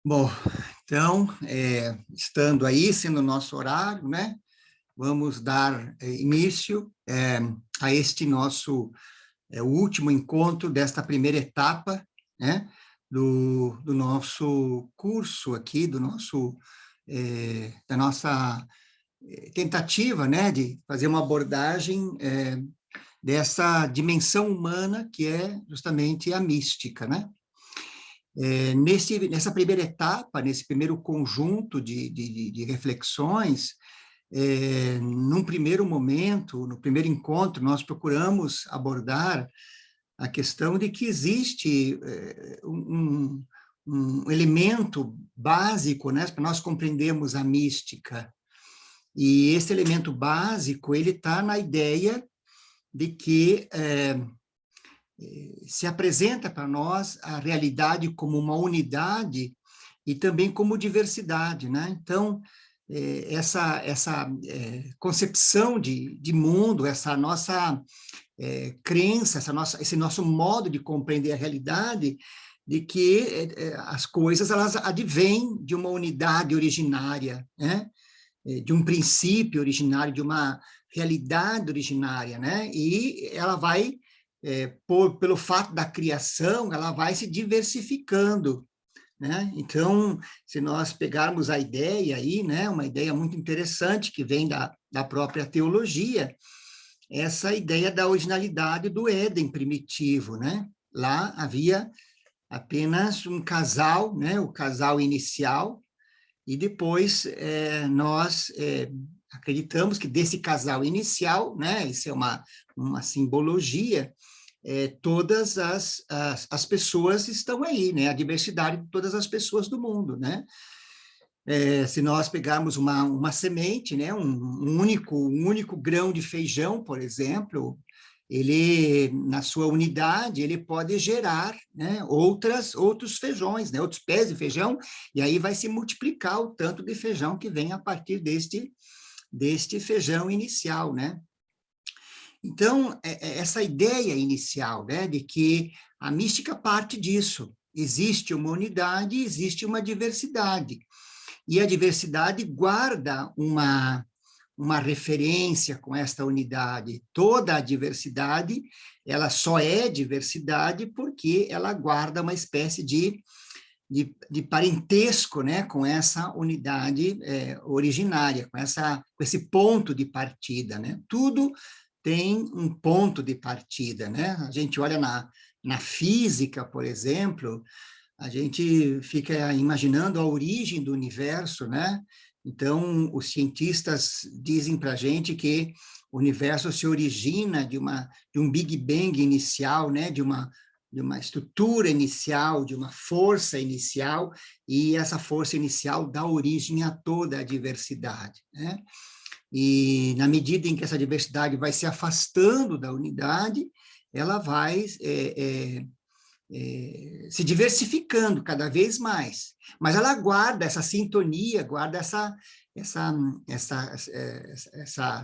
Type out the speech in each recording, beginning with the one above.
Bom, então, estando aí, sendo o nosso horário, né, vamos dar início a este nosso o último encontro desta primeira etapa, né, do nosso curso aqui, da nossa tentativa, né, de fazer uma abordagem dessa dimensão humana que é justamente a mística, né? Nessa primeira etapa, nesse primeiro conjunto de reflexões, num primeiro momento, no primeiro encontro, nós procuramos abordar a questão de que existe um elemento básico, né, para nós compreendermos a mística. E esse elemento básico, ele está na ideia de que se apresenta para nós a realidade como uma unidade e também como diversidade, né? Então, essa concepção de mundo, essa nossa crença, esse nosso modo de compreender a realidade, de que as coisas elas advêm de uma unidade originária, né? De um princípio originário, de uma realidade originária, né? E ela vai pelo fato da criação, ela vai se diversificando, né? Então, se nós pegarmos a ideia aí, né, uma ideia muito interessante que vem da própria teologia, essa ideia da originalidade do Éden primitivo, né? Lá havia apenas um casal, né, o casal inicial, e depois nós acreditamos que desse casal inicial, né, isso é uma simbologia, todas as pessoas estão aí, né? A diversidade de todas as pessoas do mundo, né? Se nós pegarmos uma semente, né? Um único grão de feijão, por exemplo, ele, na sua unidade, ele pode gerar, né, outros feijões, né, outros pés de feijão, e aí vai se multiplicar o tanto de feijão que vem a partir deste feijão inicial, né? Então, essa ideia inicial, né, de que a mística parte disso, existe uma unidade, existe uma diversidade, e a diversidade guarda uma referência com esta unidade. Toda a diversidade, ela só é diversidade porque ela guarda uma espécie de parentesco, né, com essa unidade originária, com esse ponto de partida, né? Tudo tem um ponto de partida, né? A gente olha na física, por exemplo, a gente fica imaginando a origem do universo, né? Então, os cientistas dizem para a gente que o universo se origina de um Big Bang inicial, né? De uma estrutura inicial, de uma força inicial, e essa força inicial dá origem a toda a diversidade, né? E na medida em que essa diversidade vai se afastando da unidade, ela vai se diversificando cada vez mais. Mas ela guarda essa sintonia, guarda essa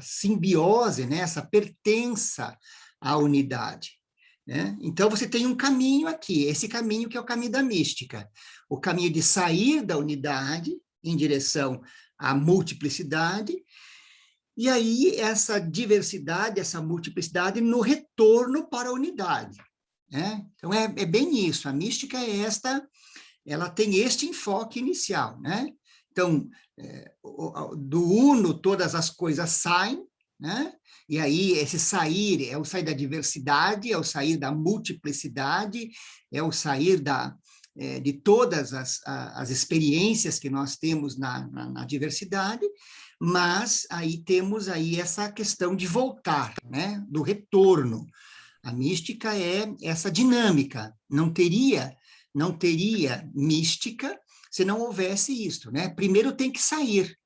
simbiose, né? Essa pertença à unidade, né? Então, você tem um caminho aqui, esse caminho que é o caminho da mística, o caminho de sair da unidade em direção à multiplicidade, e aí essa diversidade, essa multiplicidade no retorno para a unidade, né? Então, é bem isso, a mística ela tem este enfoque inicial, né? Então, do uno todas as coisas saem, né? E aí esse sair é o sair da diversidade, é o sair da multiplicidade, é o sair de todas as experiências que nós temos na diversidade, mas aí temos aí essa questão de voltar, né? Do retorno. A mística é essa dinâmica, não teria mística se não houvesse isto, né? Primeiro tem que sair,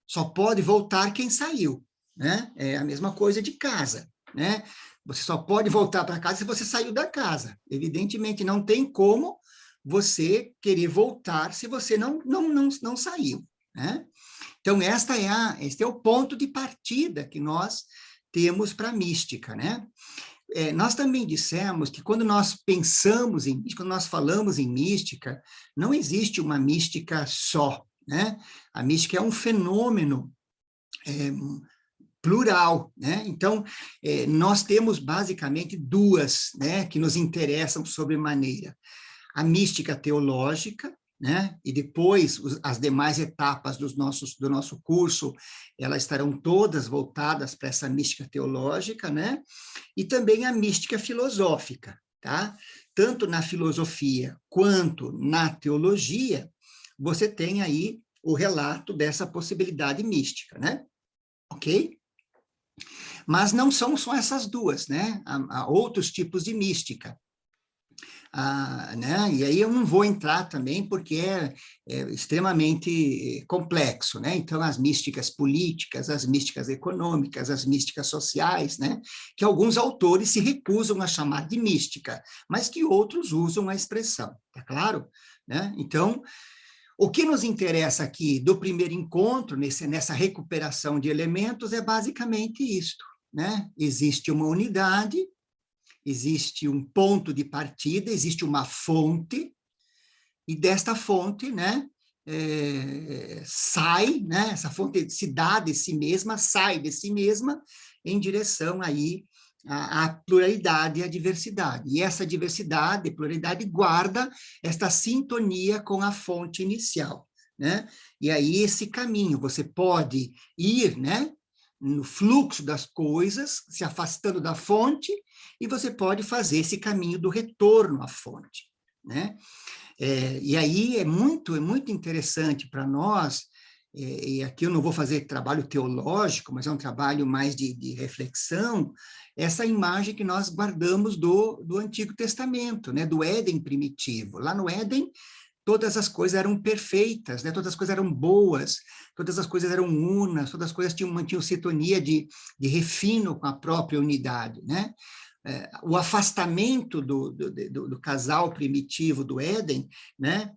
só pode voltar quem saiu, né? É a mesma coisa de casa, né? Você só pode voltar para casa se você saiu da casa. Evidentemente, não tem como você querer voltar se você não saiu, né? Então, este é o ponto de partida que nós temos para a mística, né? nós também dissemos que quando nós pensamos em, quando nós falamos em mística, não existe uma mística só, né? A mística é um fenômeno plural, né? Então, nós temos basicamente duas, né, que nos interessam sobremaneira. A mística teológica, né? E depois as demais etapas do nosso curso, elas estarão todas voltadas para essa mística teológica, né? E também a mística filosófica, tá? Tanto na filosofia quanto na teologia, você tem aí o relato dessa possibilidade mística, né? Ok? Mas não são só essas duas, né? Há outros tipos de mística. Né? E aí eu não vou entrar também, porque é extremamente complexo, né? Então, as místicas políticas, as místicas econômicas, as místicas sociais, né? Que alguns autores se recusam a chamar de mística, mas que outros usam a expressão, tá claro? Né? Então, o que nos interessa aqui do primeiro encontro, nessa recuperação de elementos, é basicamente isto, né? Existe uma unidade, existe um ponto de partida, existe uma fonte, e desta fonte, né, sai, né, essa fonte se dá de si mesma, sai de si mesma, em direção aí à pluralidade e à diversidade. E essa diversidade e pluralidade guarda esta sintonia com a fonte inicial, né? E aí esse caminho, você pode ir, né, no fluxo das coisas, se afastando da fonte, e você pode fazer esse caminho do retorno à fonte, né? E aí é muito interessante para nós, e aqui eu não vou fazer trabalho teológico, mas é um trabalho mais de reflexão, essa imagem que nós guardamos do Antigo Testamento, né? Do Éden primitivo. Lá no Éden, todas as coisas eram perfeitas, né? Todas as coisas eram boas, todas as coisas eram unas, todas as coisas mantinham sintonia de refino com a própria unidade, né? O afastamento do casal primitivo do Éden, né?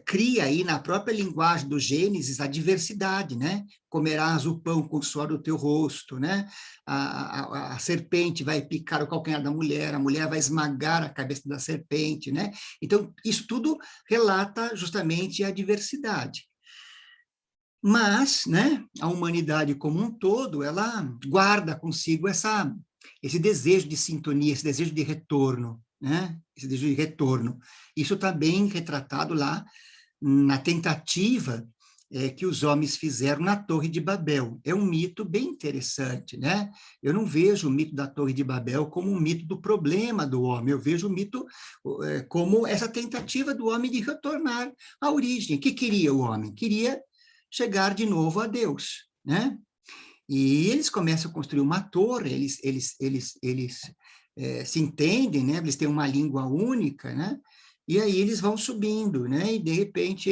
Cria aí na própria linguagem do Gênesis a diversidade, né? Comerás o pão com o suor do teu rosto, né? A serpente vai picar o calcanhar da mulher, a mulher vai esmagar a cabeça da serpente, né? Então, isso tudo relata justamente a diversidade. Mas, né, a humanidade como um todo, ela guarda consigo esse desejo de sintonia, esse desejo de retorno, né? Esse desejo de retorno. Isso está bem retratado lá na tentativa que os homens fizeram na Torre de Babel. É um mito bem interessante, né? Eu não vejo o mito da Torre de Babel como um mito do problema do homem, eu vejo o mito como essa tentativa do homem de retornar à origem. O que queria o homem? Queria chegar de novo a Deus, né? E eles começam a construir uma torre, eles se entendem, né? Eles têm uma língua única, né? E aí eles vão subindo, né? E de repente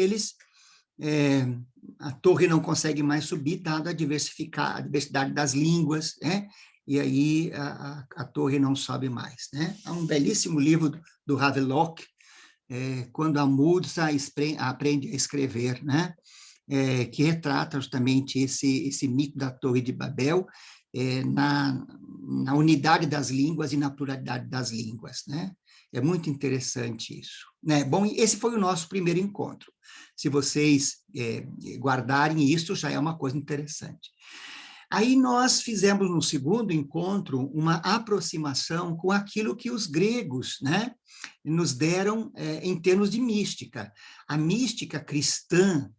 a torre não consegue mais subir, dado a diversidade das línguas, né? E aí a torre não sobe mais, né? Há um belíssimo livro do Havelock, quando a musa aprende a escrever, né? Que retrata justamente esse mito da Torre de Babel, na unidade das línguas e na pluralidade das línguas, né? É muito interessante isso, né? Bom, esse foi o nosso primeiro encontro. Se vocês guardarem isso, já é uma coisa interessante. Aí nós fizemos no segundo encontro uma aproximação com aquilo que os gregos, né, nos deram em termos de mística. A mística cristã,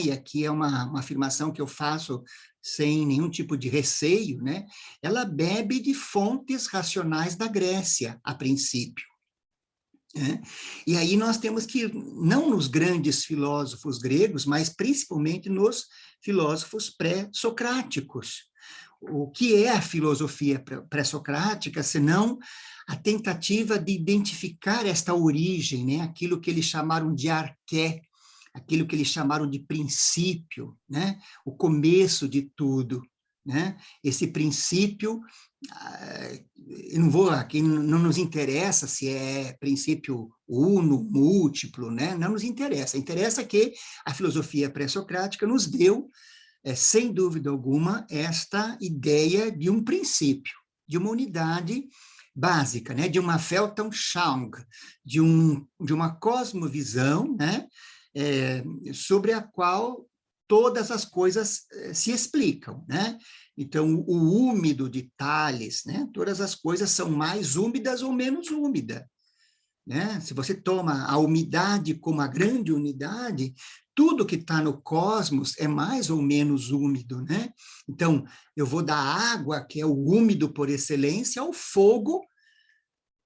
e aqui é uma afirmação que eu faço sem nenhum tipo de receio, né, ela bebe de fontes racionais da Grécia, a princípio. E aí nós temos que, não nos grandes filósofos gregos, mas principalmente nos filósofos pré-socráticos. O que é a filosofia pré-socrática, senão a tentativa de identificar esta origem, né? Aquilo que eles chamaram de arqué, aquilo que eles chamaram de princípio, né? O começo de tudo, né? Esse princípio, eu não vou aqui, não nos interessa se é princípio uno, múltiplo, né? Não nos interessa. Interessa que a filosofia pré-socrática nos deu, sem dúvida alguma, esta ideia de um princípio, de uma unidade básica, né? De uma Weltanschauung, de uma cosmovisão, né? Sobre a qual todas as coisas se explicam, né? Então, o úmido de Tales, né? Todas as coisas são mais úmidas ou menos úmidas, né? Se você toma a umidade como a grande unidade, tudo que está no cosmos é mais ou menos úmido, né? Então, eu vou da água, que é o úmido por excelência, ao fogo,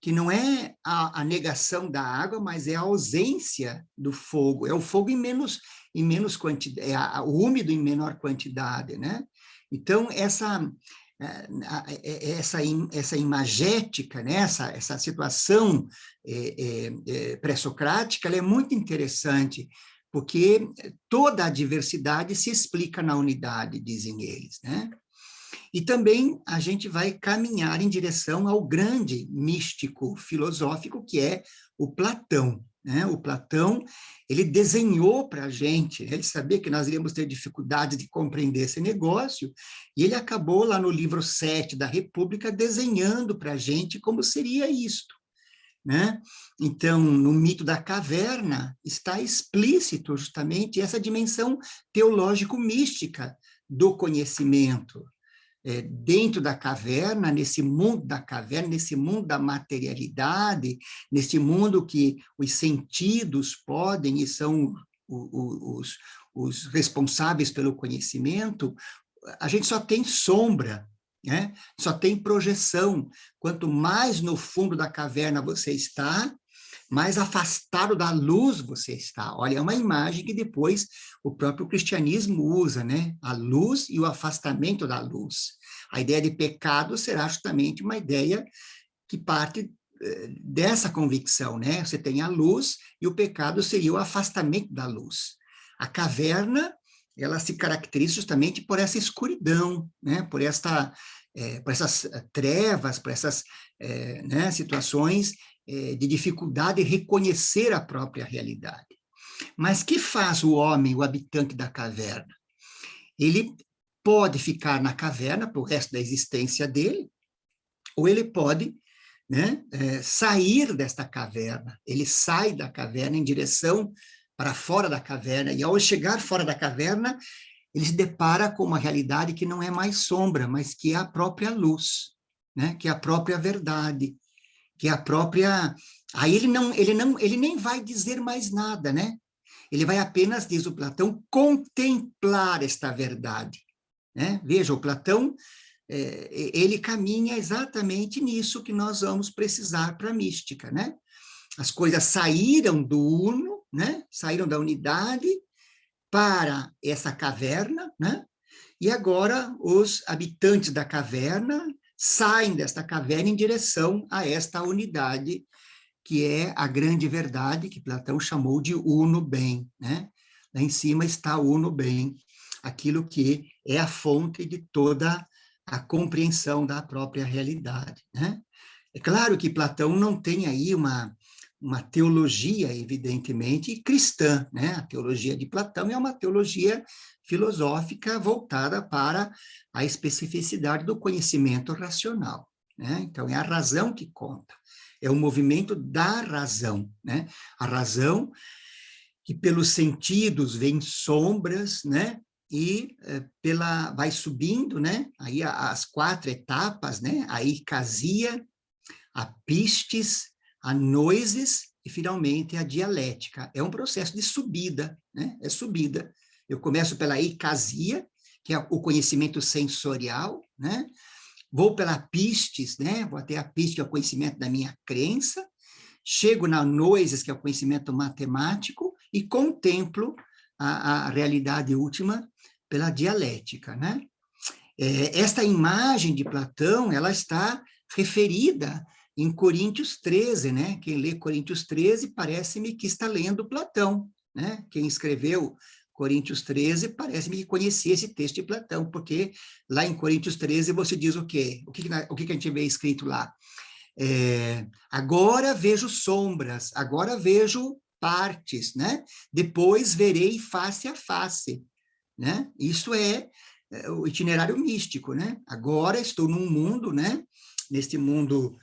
que não é a negação da água, mas é a ausência do fogo. É o fogo em menos quantidade, o úmido em menor quantidade, né? Então, essa imagética, né? essa situação pré-socrática, ela é muito interessante, porque toda a diversidade se explica na unidade, dizem eles, né? E também a gente vai caminhar em direção ao grande místico filosófico, que é o Platão, né? O Platão, ele desenhou para a gente, ele sabia que nós iríamos ter dificuldade de compreender esse negócio, e ele acabou lá no livro 7 da República desenhando para a gente como seria isto, né? Então, no mito da caverna está explícito justamente essa dimensão teológico-mística do conhecimento, dentro da caverna, nesse mundo da caverna, nesse mundo da materialidade, nesse mundo que os sentidos podem e são os responsáveis pelo conhecimento, a gente só tem sombra, né? Só tem projeção. Quanto mais no fundo da caverna você está, mais afastado da luz você está. Olha, é uma imagem que depois o próprio cristianismo usa, né? A luz e o afastamento da luz. A ideia de pecado será justamente uma ideia que parte dessa convicção, né? Você tem a luz e o pecado seria o afastamento da luz. A caverna, ela se caracteriza justamente por essa escuridão, né? Por essas trevas, por essas né, situações de dificuldade em reconhecer a própria realidade. Mas que faz o homem, o habitante da caverna? Ele pode ficar na caverna para o resto da existência dele, ou ele pode, né, sair desta caverna. Ele sai da caverna em direção para fora da caverna, e ao chegar fora da caverna, ele se depara com uma realidade que não é mais sombra, mas que é a própria luz, né, que é a própria verdade, que é a própria... Aí ele nem vai dizer mais nada, né? Ele vai apenas, diz o Platão, contemplar esta verdade, né? Veja, o Platão, ele caminha exatamente nisso que nós vamos precisar para a mística, né? As coisas saíram do uno, né? Saíram da unidade para essa caverna, né? E agora os habitantes da caverna saem desta caverna em direção a esta unidade, que é a grande verdade que Platão chamou de uno bem, né? Lá em cima está o uno bem, aquilo que é a fonte de toda a compreensão da própria realidade, né? É claro que Platão não tem aí uma teologia, evidentemente, cristã, né? A teologia de Platão é uma teologia filosófica voltada para a especificidade do conhecimento racional, né? Então, é a razão que conta, é o movimento da razão, né? A razão que pelos sentidos vem sombras, né? E vai subindo, né? Aí as 4 etapas, né? A icasia, a pistes, a noesis e, finalmente, a dialética. É um processo de subida, né? É subida. Eu começo pela icasia, que é o conhecimento sensorial, né? Vou pela pistes, né? Vou até a pistes, que é o conhecimento da minha crença, chego na noesis, que é o conhecimento matemático, e contemplo a realidade última pela dialética, né? Esta imagem de Platão, ela está referida em Coríntios 13, né? Quem lê Coríntios 13 parece-me que está lendo Platão, né? Quem escreveu Coríntios 13 parece-me que conhecia esse texto de Platão, porque lá em Coríntios 13 você diz o quê? O que a gente vê escrito lá? Agora vejo sombras, agora vejo partes, né? Depois verei face a face, né? Isso é o itinerário místico, né? Agora estou num mundo, né? neste mundo,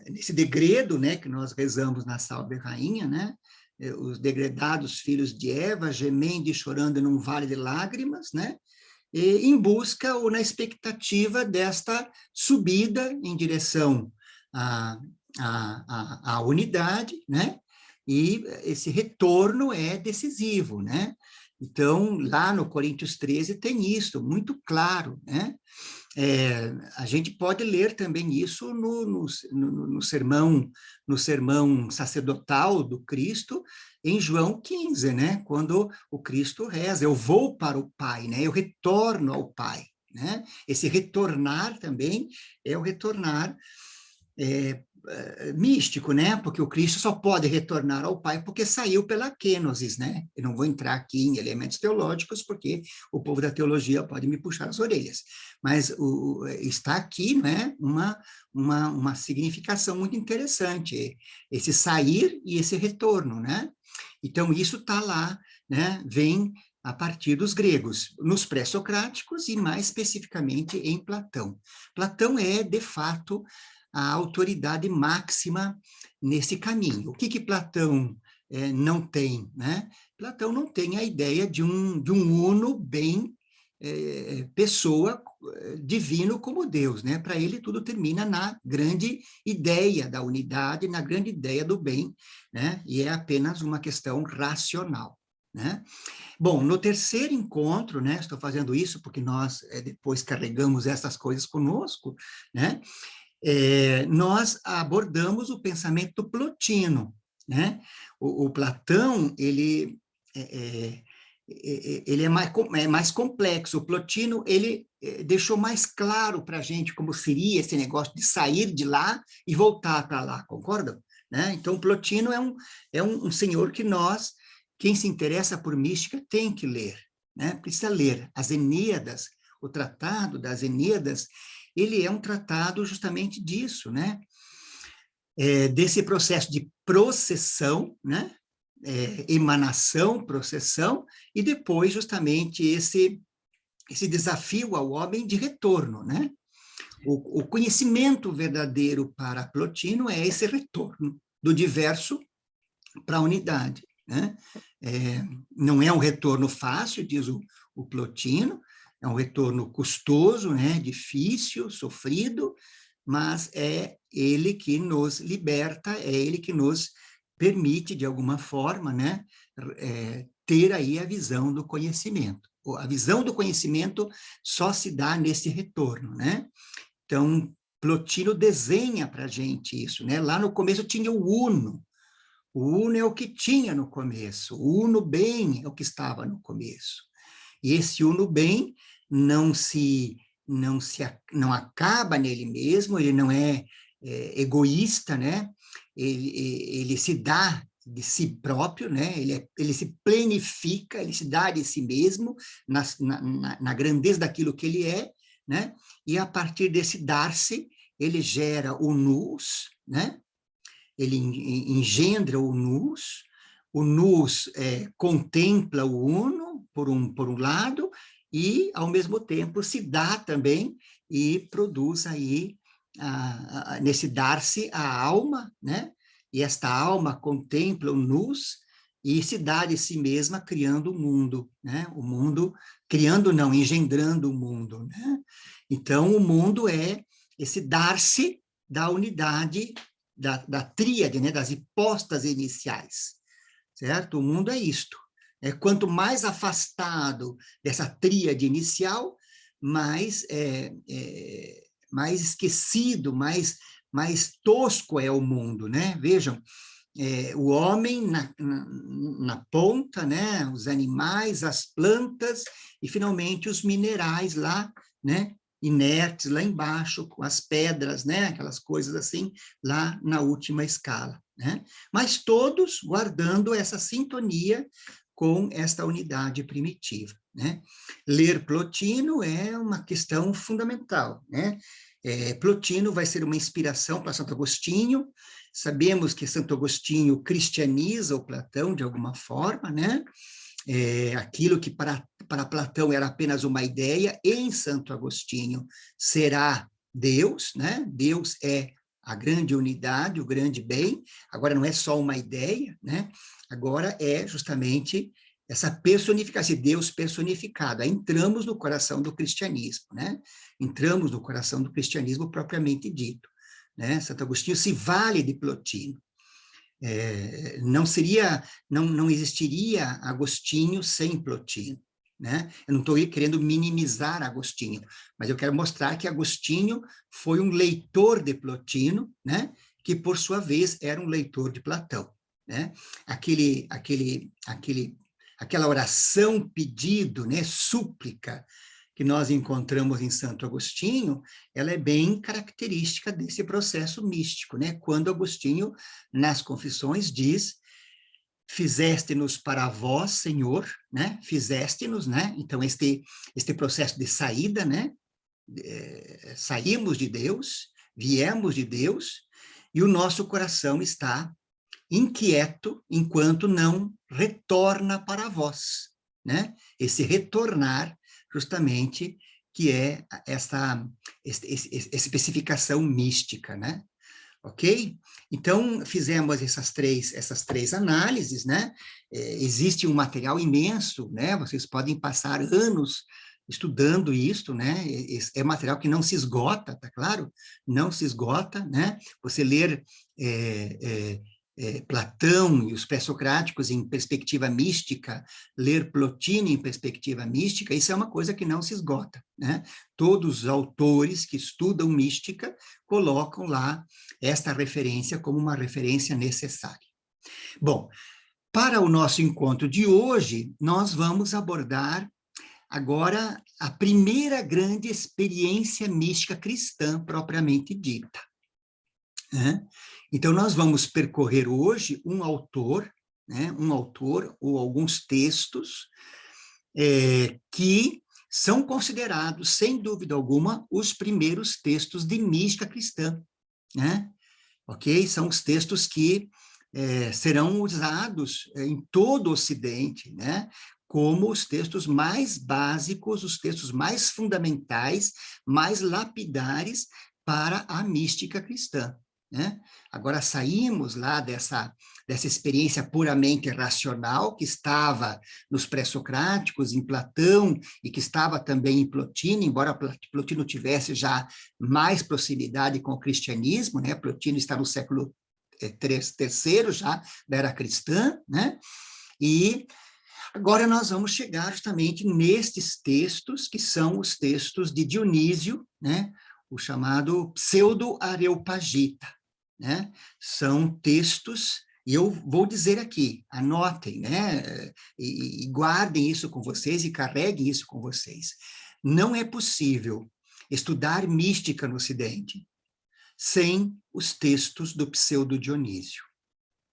nesse degredo, né, que nós rezamos na Salve Rainha, né, os degredados filhos de Eva, gemendo e chorando num vale de lágrimas, né, em busca ou na expectativa desta subida em direção à unidade, né, e esse retorno é decisivo, né? Então, lá no Coríntios 13 tem isso, muito claro, né? A gente pode ler também isso no sermão sacerdotal do Cristo, em João 15, né? Quando o Cristo reza, eu vou para o Pai, né? Eu retorno ao Pai, né? Esse retornar também é o retornar místico, né? Porque o Cristo só pode retornar ao Pai porque saiu pela kenosis, né? Eu não vou entrar aqui em elementos teológicos porque o povo da teologia pode me puxar as orelhas, mas está aqui, né? Uma significação muito interessante, esse sair e esse retorno, né? Então isso está lá, né? Vem a partir dos gregos, nos pré-socráticos e mais especificamente em Platão. Platão é, de fato, a autoridade máxima nesse caminho. O que Platão não tem, né? Platão não tem a ideia de um uno bem pessoa divino como Deus, né? Para ele tudo termina na grande ideia da unidade, na grande ideia do bem, né? E é apenas uma questão racional, né? Bom, no terceiro encontro, né? Estou fazendo isso porque nós depois carregamos essas coisas conosco, né? Nós abordamos o pensamento plotino, né? O Platão, ele é mais complexo. O Plotino, ele deixou mais claro para a gente como seria esse negócio de sair de lá e voltar para lá, concordam? Né? Então, o Plotino é um senhor que nós, quem se interessa por mística, tem que ler, né? Precisa ler as Eneadas, o Tratado das Eneadas, ele é um tratado justamente disso, né? Desse processo de processão, né? Emanação, processão, e depois justamente esse desafio ao homem de retorno, né? O conhecimento verdadeiro para Plotino é esse retorno do diverso para a unidade, né? Não é um retorno fácil, diz o Plotino, é um retorno custoso, né? Difícil, sofrido, mas é ele que nos liberta, é ele que nos permite, de alguma forma, né? Ter aí a visão do conhecimento. A visão do conhecimento só se dá nesse retorno, né? Então, Plotino desenha para a gente isso, né? Lá no começo tinha o uno. O uno é o que tinha no começo. O uno bem é o que estava no começo. E esse uno bem não acaba nele mesmo, ele não é egoísta, né? Ele se dá de si próprio, né? Ele se plenifica, ele se dá de si mesmo na grandeza daquilo que ele é, né? E a partir desse dar-se, ele gera o nous, né? Ele engendra o nous contempla o uno, por um lado, e, ao mesmo tempo, se dá também e produz aí, nesse dar-se, a alma, né? E esta alma contempla o nous e se dá de si mesma criando o mundo, né? O mundo, criando não, engendrando o mundo, né? Então, o mundo é esse dar-se da unidade, da tríade, né? Das hipóstases iniciais, certo? O mundo é isto. Quanto mais afastado dessa tríade inicial, mais esquecido, mais tosco é o mundo, né? Vejam, o homem na ponta, né? Os animais, as plantas e, finalmente, os minerais lá, né? Inertes lá embaixo, com as pedras, né? Aquelas coisas assim, lá na última escala, né? Mas todos guardando essa sintonia com esta unidade primitiva, né? Ler Plotino é uma questão fundamental, né? Plotino vai ser uma inspiração para Santo Agostinho. Sabemos que Santo Agostinho cristianiza o Platão de alguma forma, né? Aquilo que para Platão era apenas uma ideia, em Santo Agostinho será Deus, né? Deus é a grande unidade, o grande bem. Agora não é só uma ideia, né? Agora é justamente essa personificação, esse Deus personificado. Aí entramos no coração do cristianismo, né? Entramos no coração do cristianismo propriamente dito, né? Santo Agostinho se vale de Plotino. Não existiria Agostinho sem Plotino, né? Eu não estou querendo minimizar Agostinho, mas eu quero mostrar que Agostinho foi um leitor de Plotino, né? Que por sua vez era um leitor de Platão, né? Aquela oração pedido, né? Súplica que nós encontramos em Santo Agostinho, ela é bem característica desse processo místico, né? Quando Agostinho, nas Confissões, diz: fizeste-nos para vós, Senhor, né? Fizeste-nos, né? Então, este processo de saída, né? Saímos de Deus, viemos de Deus, e o nosso coração está inquieto enquanto não retorna para vós, né? Esse retornar, justamente, que é essa especificação mística, né? Ok? Então, fizemos essas três análises, né? Existe um material imenso, né? Vocês podem passar anos estudando isso, né? É material que não se esgota, tá claro? Não se esgota, né? Você ler Platão e os pré-socráticos em perspectiva mística, ler Plotino em perspectiva mística, isso é uma coisa que não se esgota, né? Todos os autores que estudam mística colocam lá esta referência como uma referência necessária. Bom, para o nosso encontro de hoje, nós vamos abordar agora a primeira grande experiência mística cristã propriamente dita, né? Então, nós vamos percorrer hoje um autor, né, ou alguns textos que são considerados, sem dúvida alguma, os primeiros textos de mística cristã, né? Ok? São os textos que serão usados em todo o Ocidente, né? Como os textos mais básicos, os textos mais fundamentais, mais lapidares para a mística cristã, né? Agora, saímos lá dessa experiência puramente racional que estava nos pré-socráticos, em Platão, e que estava também em Plotino, embora Plotino tivesse já mais proximidade com o cristianismo, né? Plotino está no século terceiro já da era cristã, né? E agora nós vamos chegar justamente nestes textos, que são os textos de Dionísio, né? O chamado pseudo-areopagita, né? São textos, e eu vou dizer aqui, anotem, né? E guardem isso com vocês e carreguem isso com vocês. Não é possível estudar mística no Ocidente sem os textos do pseudo-Dionísio,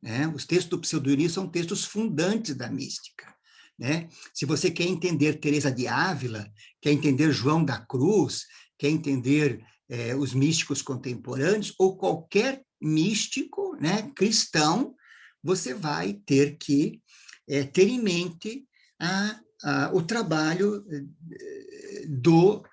né? Os textos do pseudo-Dionísio são textos fundantes da mística, né? Se você quer entender Teresa de Ávila, quer entender João da Cruz, quer entender os místicos contemporâneos, ou qualquer místico, né, cristão, você vai ter que ter em mente o trabalho do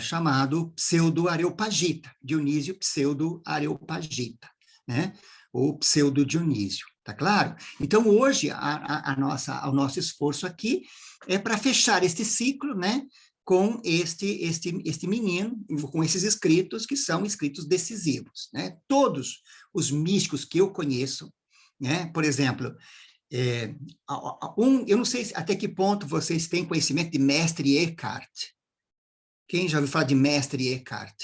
chamado pseudo-areopagita, Dionísio pseudo-areopagita, né? Ou pseudo-Dionísio, tá claro? Então, hoje, o nosso esforço aqui é para fechar este ciclo, né? Com este menino, com esses escritos que são escritos decisivos, né? Todos os místicos que eu conheço, né? Por exemplo, eu não sei até que ponto vocês têm conhecimento de Mestre Eckhart. Quem já ouviu falar de Mestre Eckhart?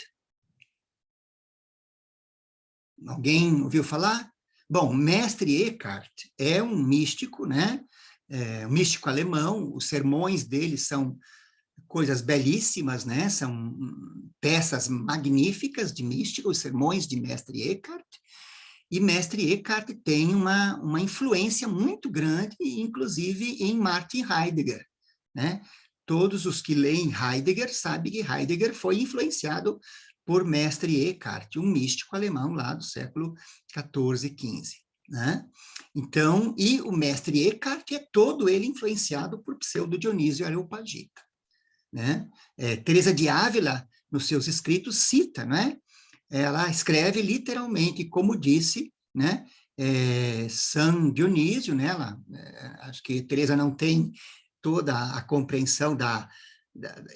Alguém ouviu falar? Bom, Mestre Eckhart é um místico, né? Um místico alemão. Os sermões dele são coisas belíssimas, né? São peças magníficas de mística, os sermões de Mestre Eckhart. E Mestre Eckhart tem uma influência muito grande, inclusive em Martin Heidegger, né? Todos os que leem Heidegger sabem que Heidegger foi influenciado por Mestre Eckhart, um místico alemão lá do século XIV, XV, né? Então, e o Mestre Eckhart é todo ele influenciado por Pseudo Dionísio Areopagita, né? Teresa de Ávila nos seus escritos, cita, não é? Ela escreve literalmente, como disse, né, São Dionísio, né, acho que Teresa não tem toda a compreensão da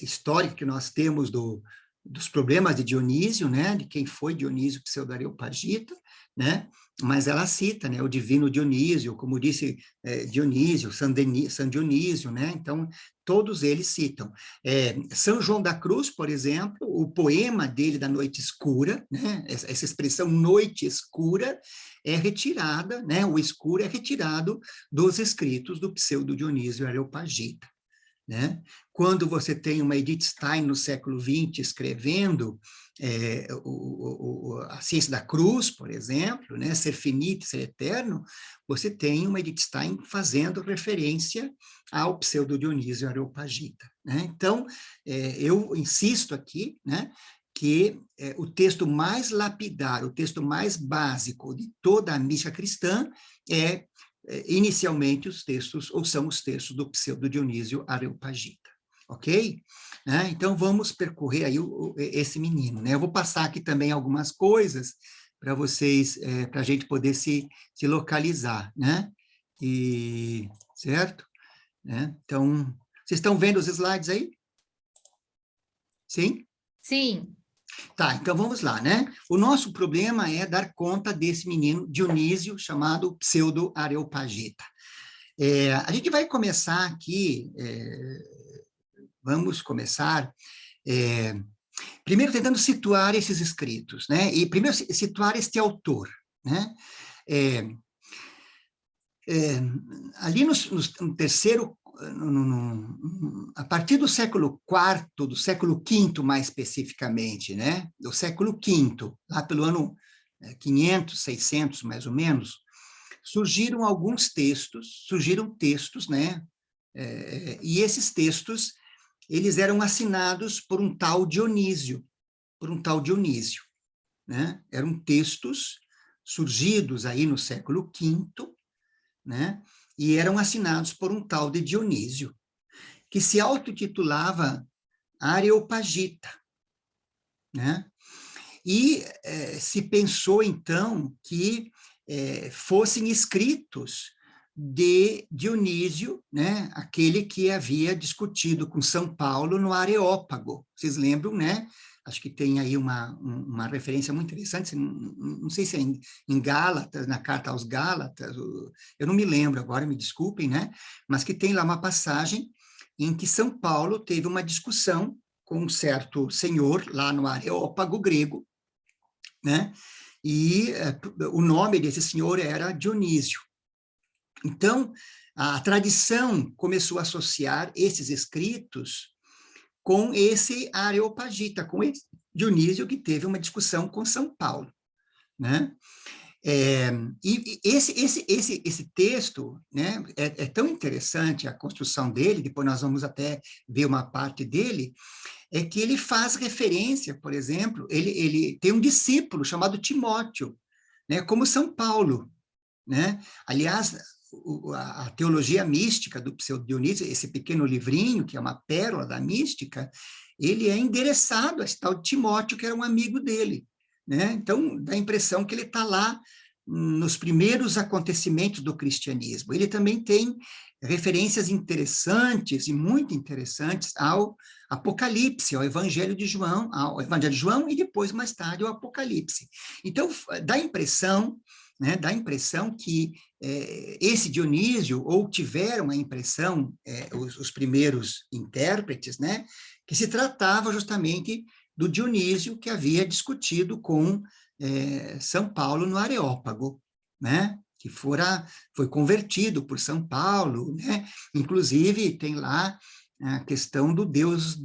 histórica que nós temos dos problemas de Dionísio, né, de quem foi Dionísio Pseudo-Areopagita, né, mas ela cita, né, o divino Dionísio, como disse Dionísio, São Dionísio, né, então todos eles citam. São João da Cruz, por exemplo, o poema dele da Noite Escura, né, essa expressão noite escura é retirada, né, o escuro é retirado dos escritos do pseudo Dionísio Areopagita. Né? Quando você tem uma Edith Stein no século XX escrevendo a ciência da cruz, por exemplo, né? Ser finito, ser eterno, você tem uma Edith Stein fazendo referência ao pseudo-Dionísio Areopagita. Né? Então, eu insisto aqui, né, que o texto mais lapidar, o texto mais básico de toda a mística cristã inicialmente os textos, ou são os textos do pseudo-Dionísio Areopagita, ok? Então, vamos percorrer aí esse menino, né? Eu vou passar aqui também algumas coisas para vocês, para a gente poder se localizar, né? Certo? Então, vocês estão vendo os slides aí? Sim? Sim. Tá, então vamos lá, né? O nosso problema é dar conta desse menino Dionísio, chamado Pseudo-Areopagita. A gente vai começar aqui, vamos começar, primeiro tentando situar esses escritos, né? E primeiro situar este autor, né? Ali no terceiro, a partir do século IV, do século V mais especificamente, né? Do século V, lá pelo ano 500, 600 mais ou menos, surgiram textos, né? E esses textos, eles eram assinados por um tal Dionísio, né? Eram textos surgidos aí no século V, né? E eram assinados por um tal de Dionísio, que se autotitulava Areopagita, né? E se pensou, então, que fossem escritos de Dionísio, né? Aquele que havia discutido com São Paulo no Areópago. Vocês lembram, né? Acho que tem aí uma referência muito interessante, não sei se é em Gálatas, na carta aos Gálatas, eu não me lembro agora, me desculpem, né? Mas que tem lá uma passagem em que São Paulo teve uma discussão com um certo senhor lá no Areópago grego, né? E o nome desse senhor era Dionísio. Então, a tradição começou a associar esses escritos com esse Areopagita, com esse Dionísio que teve uma discussão com São Paulo, né? E esse texto, né, é tão interessante a construção dele, depois nós vamos até ver uma parte dele, é que ele faz referência, por exemplo, ele tem um discípulo chamado Timóteo, né, como São Paulo, né? Aliás, a teologia mística do Pseudo Dionísio, esse pequeno livrinho, que é uma pérola da mística, ele é endereçado a esse tal Timóteo, que era um amigo dele, né? Então, dá a impressão que ele está lá nos primeiros acontecimentos do cristianismo. Ele também tem referências interessantes e muito interessantes ao Apocalipse, ao Evangelho de João, e depois, mais tarde, ao Apocalipse. Então, dá a impressão, né, que esse Dionísio, ou tiveram a impressão, os primeiros intérpretes, né, que se tratava justamente do Dionísio que havia discutido com São Paulo no Areópago, né, que foi convertido por São Paulo, né, inclusive tem lá a questão do Deus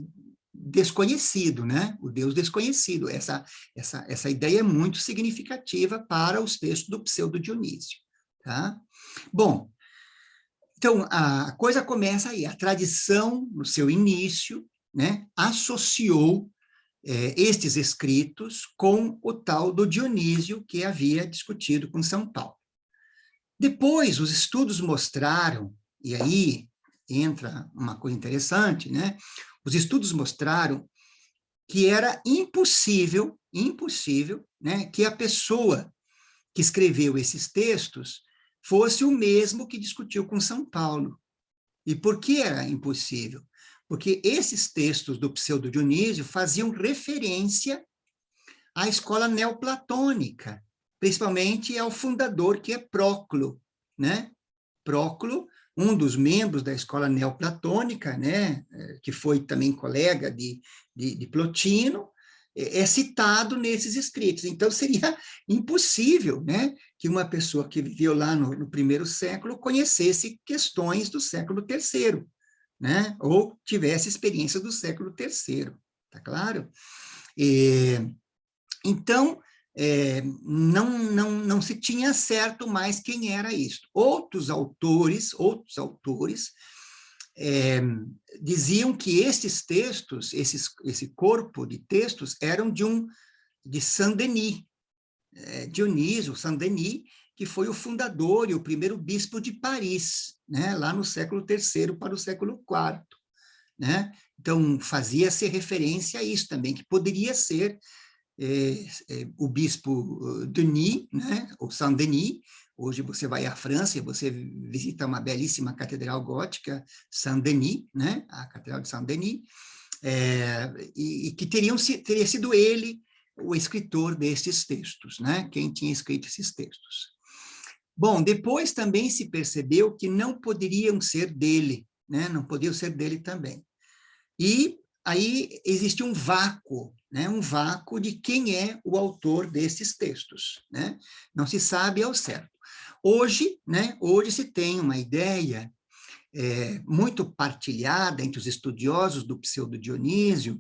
desconhecido, né? O Deus desconhecido. Essa ideia é muito significativa para os textos do Pseudo-Dionísio, tá? Bom, então, a coisa começa aí. A tradição, no seu início, né, associou estes escritos com o tal do Dionísio que havia discutido com São Paulo. Depois, os estudos mostraram, e aí entra uma coisa interessante, né? Os estudos mostraram que era impossível, né, que a pessoa que escreveu esses textos fosse o mesmo que discutiu com São Paulo. E por que era impossível? Porque esses textos do Pseudo-Dionísio faziam referência à escola neoplatônica, principalmente ao fundador, que é Próclo, né? Próclo, um dos membros da escola neoplatônica, né, que foi também colega de Plotino, é citado nesses escritos. Então, seria impossível, né, que uma pessoa que viveu lá no primeiro século conhecesse questões do século terceiro, né, ou tivesse experiência do século terceiro, tá claro? Então, não se tinha certo mais quem era isso. Outros autores diziam que esses textos, esse corpo de textos, eram de Saint-Denis, Dionísio Saint-Denis, que foi o fundador e o primeiro bispo de Paris, né, lá no século III para o século IV. Né? Então, fazia-se referência a isso também, que poderia ser o bispo Denis, né, ou Saint-Denis. Hoje você vai à França e você visita uma belíssima catedral gótica, Saint-Denis, né, a Catedral de Saint-Denis, e que teria sido ele o escritor destes textos, né, quem tinha escrito esses textos. Bom, depois também se percebeu que não poderiam ser dele, né, não podiam ser dele também. E aí existe um vácuo, né? Um vácuo de quem é o autor desses textos, né? Não se sabe ao certo. Hoje, né? Hoje se tem uma ideia muito partilhada entre os estudiosos do Pseudo-Dionísio,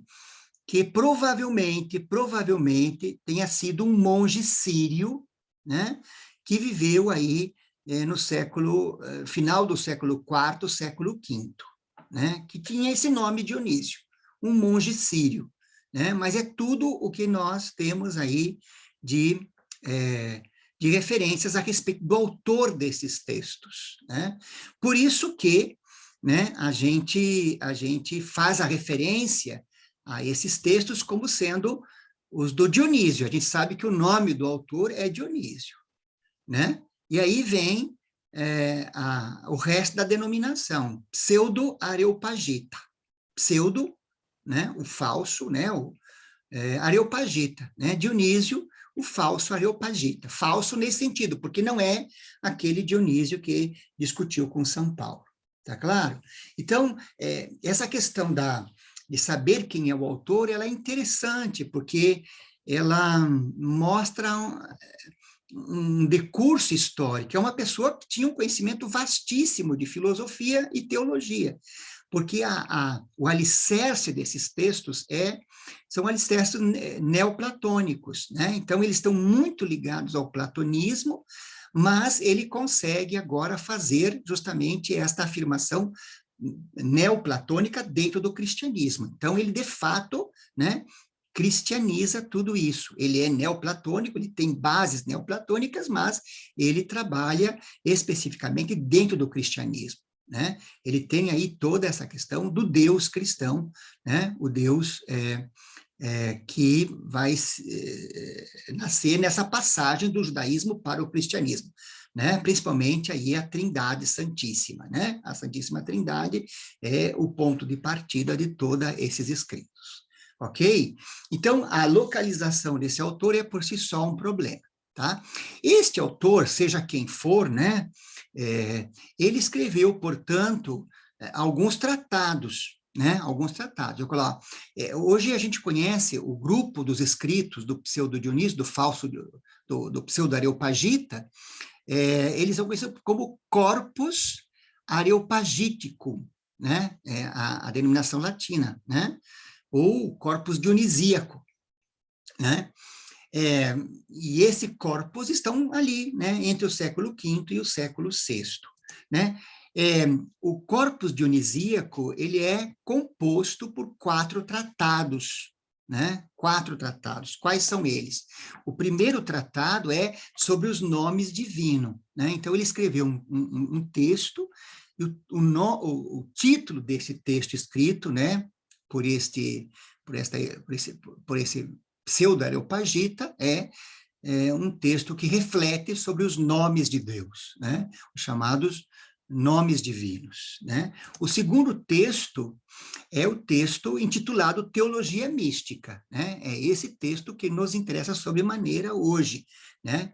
que provavelmente tenha sido um monge sírio, né? Que viveu aí no final do século IV, século V. Né, que tinha esse nome Dionísio, um monge sírio, né, mas é tudo o que nós temos aí de referências a respeito do autor desses textos. Né? Por isso que, né, a gente faz a referência a esses textos como sendo os do Dionísio. A gente sabe que o nome do autor é Dionísio. Né? E aí vem o resto da denominação, pseudo-areopagita. Pseudo, né, o falso, né, areopagita, né, Dionísio, o falso areopagita. Falso nesse sentido, porque não é aquele Dionísio que discutiu com São Paulo. Tá claro? Então, essa questão de saber quem é o autor, ela é interessante, porque ela mostra um decurso histórico, é uma pessoa que tinha um conhecimento vastíssimo de filosofia e teologia, porque o alicerce desses textos são alicerces neoplatônicos, né? Então eles estão muito ligados ao platonismo, mas ele consegue agora fazer justamente esta afirmação neoplatônica dentro do cristianismo. Então ele, de fato, né, cristianiza tudo isso. Ele é neoplatônico, ele tem bases neoplatônicas, mas ele trabalha especificamente dentro do cristianismo. Né? Ele tem aí toda essa questão do Deus cristão, né? O Deus que vai nascer nessa passagem do judaísmo para o cristianismo. Né? Principalmente aí a Trindade Santíssima, né? A Santíssima Trindade é o ponto de partida de todos esses escritos. Ok? Então, a localização desse autor é por si só um problema, tá? Este autor, seja quem for, né, ele escreveu, portanto, alguns tratados, né, alguns tratados. Eu coloco, hoje a gente conhece o grupo dos escritos do Pseudo-Dionísio, do falso, do Pseudo-Areopagita, eles são conhecidos como Corpus Areopagítico, né, a denominação latina, né? Ou corpus dionisíaco, né? E esse corpus estão ali, né, entre o século V e o século VI, né? O corpus dionisíaco, ele é composto por 4 tratados, né? 4 tratados. Quais são eles? O primeiro tratado é sobre os nomes divinos, né? Então ele escreveu um texto, e o título desse texto escrito, né, por este por esse pseudo-Areopagita, é um texto que reflete sobre os nomes de Deus, né? Os chamados nomes divinos, né? O segundo texto é o texto intitulado Teologia Mística, né? É esse texto que nos interessa sobremaneira hoje, né?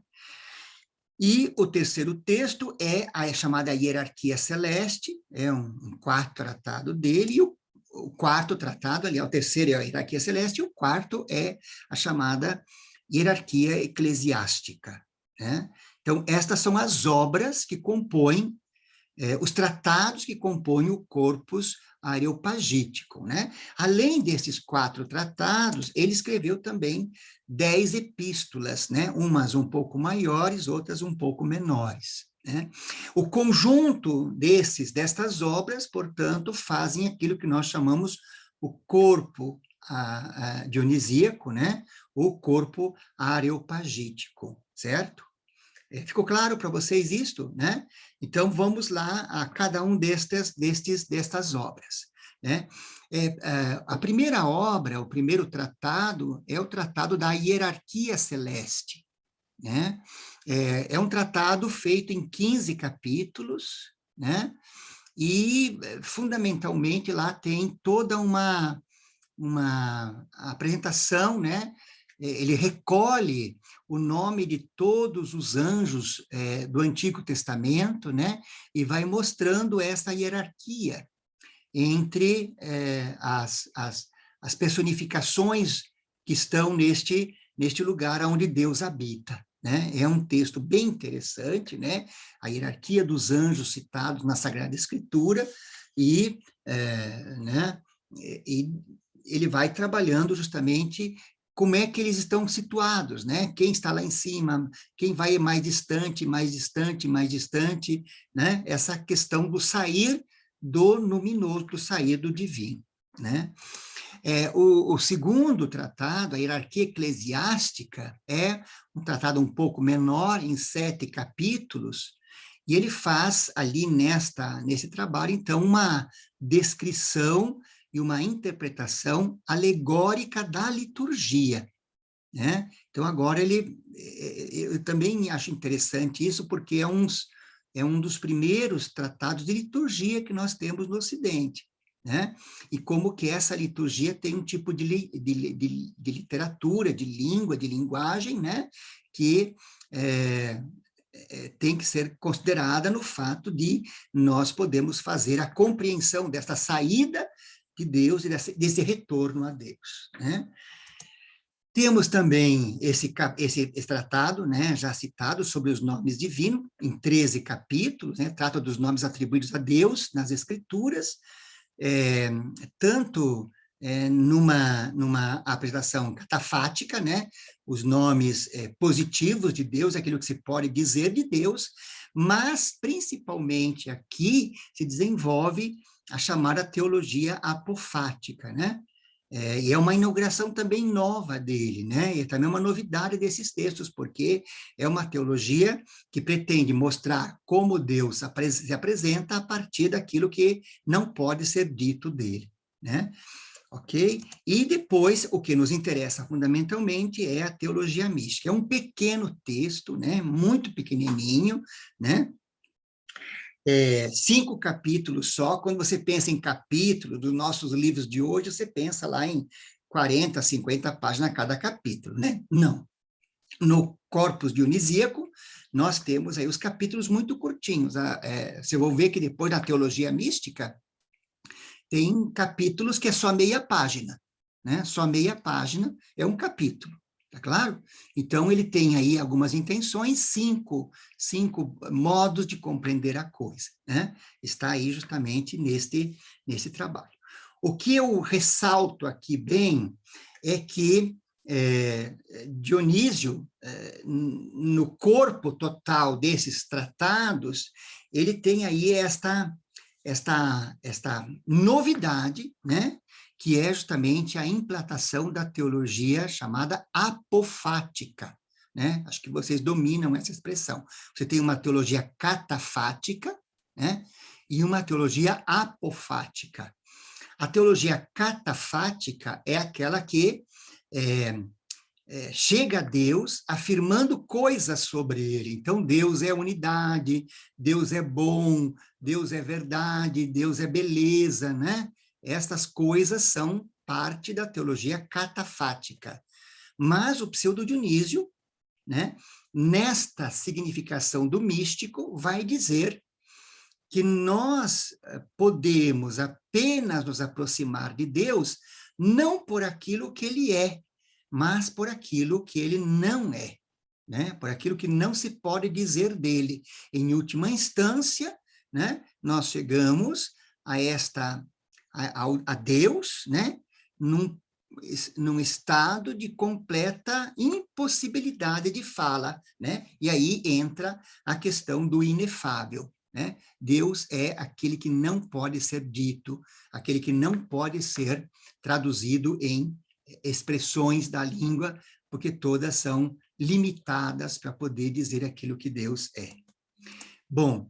E o terceiro texto é a chamada Hierarquia Celeste, é um quarto tratado dele, e o quarto tratado, aliás, o terceiro é a Hierarquia Celeste, e o quarto é a chamada Hierarquia Eclesiástica, né? Então, estas são as obras que compõem os tratados que compõem o corpus areopagítico, né? Além desses 4 tratados, ele escreveu também 10 epístolas, né? Umas um pouco maiores, outras um pouco menores, né? O conjunto destas obras, portanto, fazem aquilo que nós chamamos o corpo dionisíaco, né? O corpo areopagítico, certo? Ficou claro para vocês isto, né? Então, vamos lá a cada um destas obras, né? A primeira obra, o primeiro tratado, é o Tratado da Hierarquia Celeste, né? É um tratado feito em 15 capítulos, né? E, fundamentalmente, lá tem toda uma apresentação, né? Ele recolhe o nome de todos os anjos do Antigo Testamento, né? E vai mostrando essa hierarquia entre as personificações que estão neste lugar onde Deus habita, né? É um texto bem interessante, né? A hierarquia dos anjos citados na Sagrada Escritura né? E ele vai trabalhando justamente como é que eles estão situados, né? Quem está lá em cima, quem vai mais distante, mais distante, mais distante, né? Essa questão do sair do luminoso, do sair do divino, né? O segundo tratado, a Hierarquia Eclesiástica, é um tratado um pouco menor, em 7 capítulos, e ele faz ali nesse trabalho, então, uma descrição e uma interpretação alegórica da liturgia, né? Então, agora eu também acho interessante isso, porque é um dos primeiros tratados de liturgia que nós temos no Ocidente, né? E como que essa liturgia tem um tipo de literatura, de língua, de linguagem, né? Que tem que ser considerada no fato de nós podemos fazer a compreensão dessa saída de Deus e desse retorno a Deus, né? Temos também esse tratado, né, já citado, sobre os nomes divinos, em 13 capítulos, né, trata dos nomes atribuídos a Deus nas Escrituras, tanto numa apresentação catafática, né, os nomes positivos de Deus, aquilo que se pode dizer de Deus, mas, principalmente aqui, se desenvolve a chamada teologia apofática, né? E é uma inauguração também nova dele, né? E é também uma novidade desses textos, porque é uma teologia que pretende mostrar como Deus se apresenta a partir daquilo que não pode ser dito dele, né? Ok? E depois, o que nos interessa fundamentalmente é a teologia mística. É um pequeno texto, né? Muito pequenininho, né? 5 capítulos só. Quando você pensa em capítulo dos nossos livros de hoje, você pensa lá em 40, 50 páginas cada capítulo, né? Não. No Corpus Dionisíaco, nós temos aí os capítulos muito curtinhos. Você vai ver que depois na teologia mística, tem capítulos que é só meia página, né? Só meia página é um capítulo. Tá claro? Então, ele tem aí algumas intenções, cinco modos de compreender a coisa, né? Está aí justamente nesse trabalho. O que eu ressalto aqui bem é que Dionísio, no corpo total desses tratados, ele tem aí esta novidade, né? Que é justamente a implantação da teologia chamada apofática, né? Acho que vocês dominam essa expressão. Você tem uma teologia catafática, né? E uma teologia apofática. A teologia catafática é aquela que chega a Deus afirmando coisas sobre ele. Então, Deus é unidade, Deus é bom, Deus é verdade, Deus é beleza, né? Estas coisas são parte da teologia catafática. Mas o Pseudo-Dionísio, né, nesta significação do místico, vai dizer que nós podemos apenas nos aproximar de Deus não por aquilo que ele é, mas por aquilo que ele não é, né? Por aquilo que não se pode dizer dele. Em última instância, né, nós chegamos a Deus, né, num estado de completa impossibilidade de fala, né? E aí entra a questão do inefável, né? Deus é aquele que não pode ser dito, aquele que não pode ser traduzido em expressões da língua, porque todas são limitadas para poder dizer aquilo que Deus é. Bom,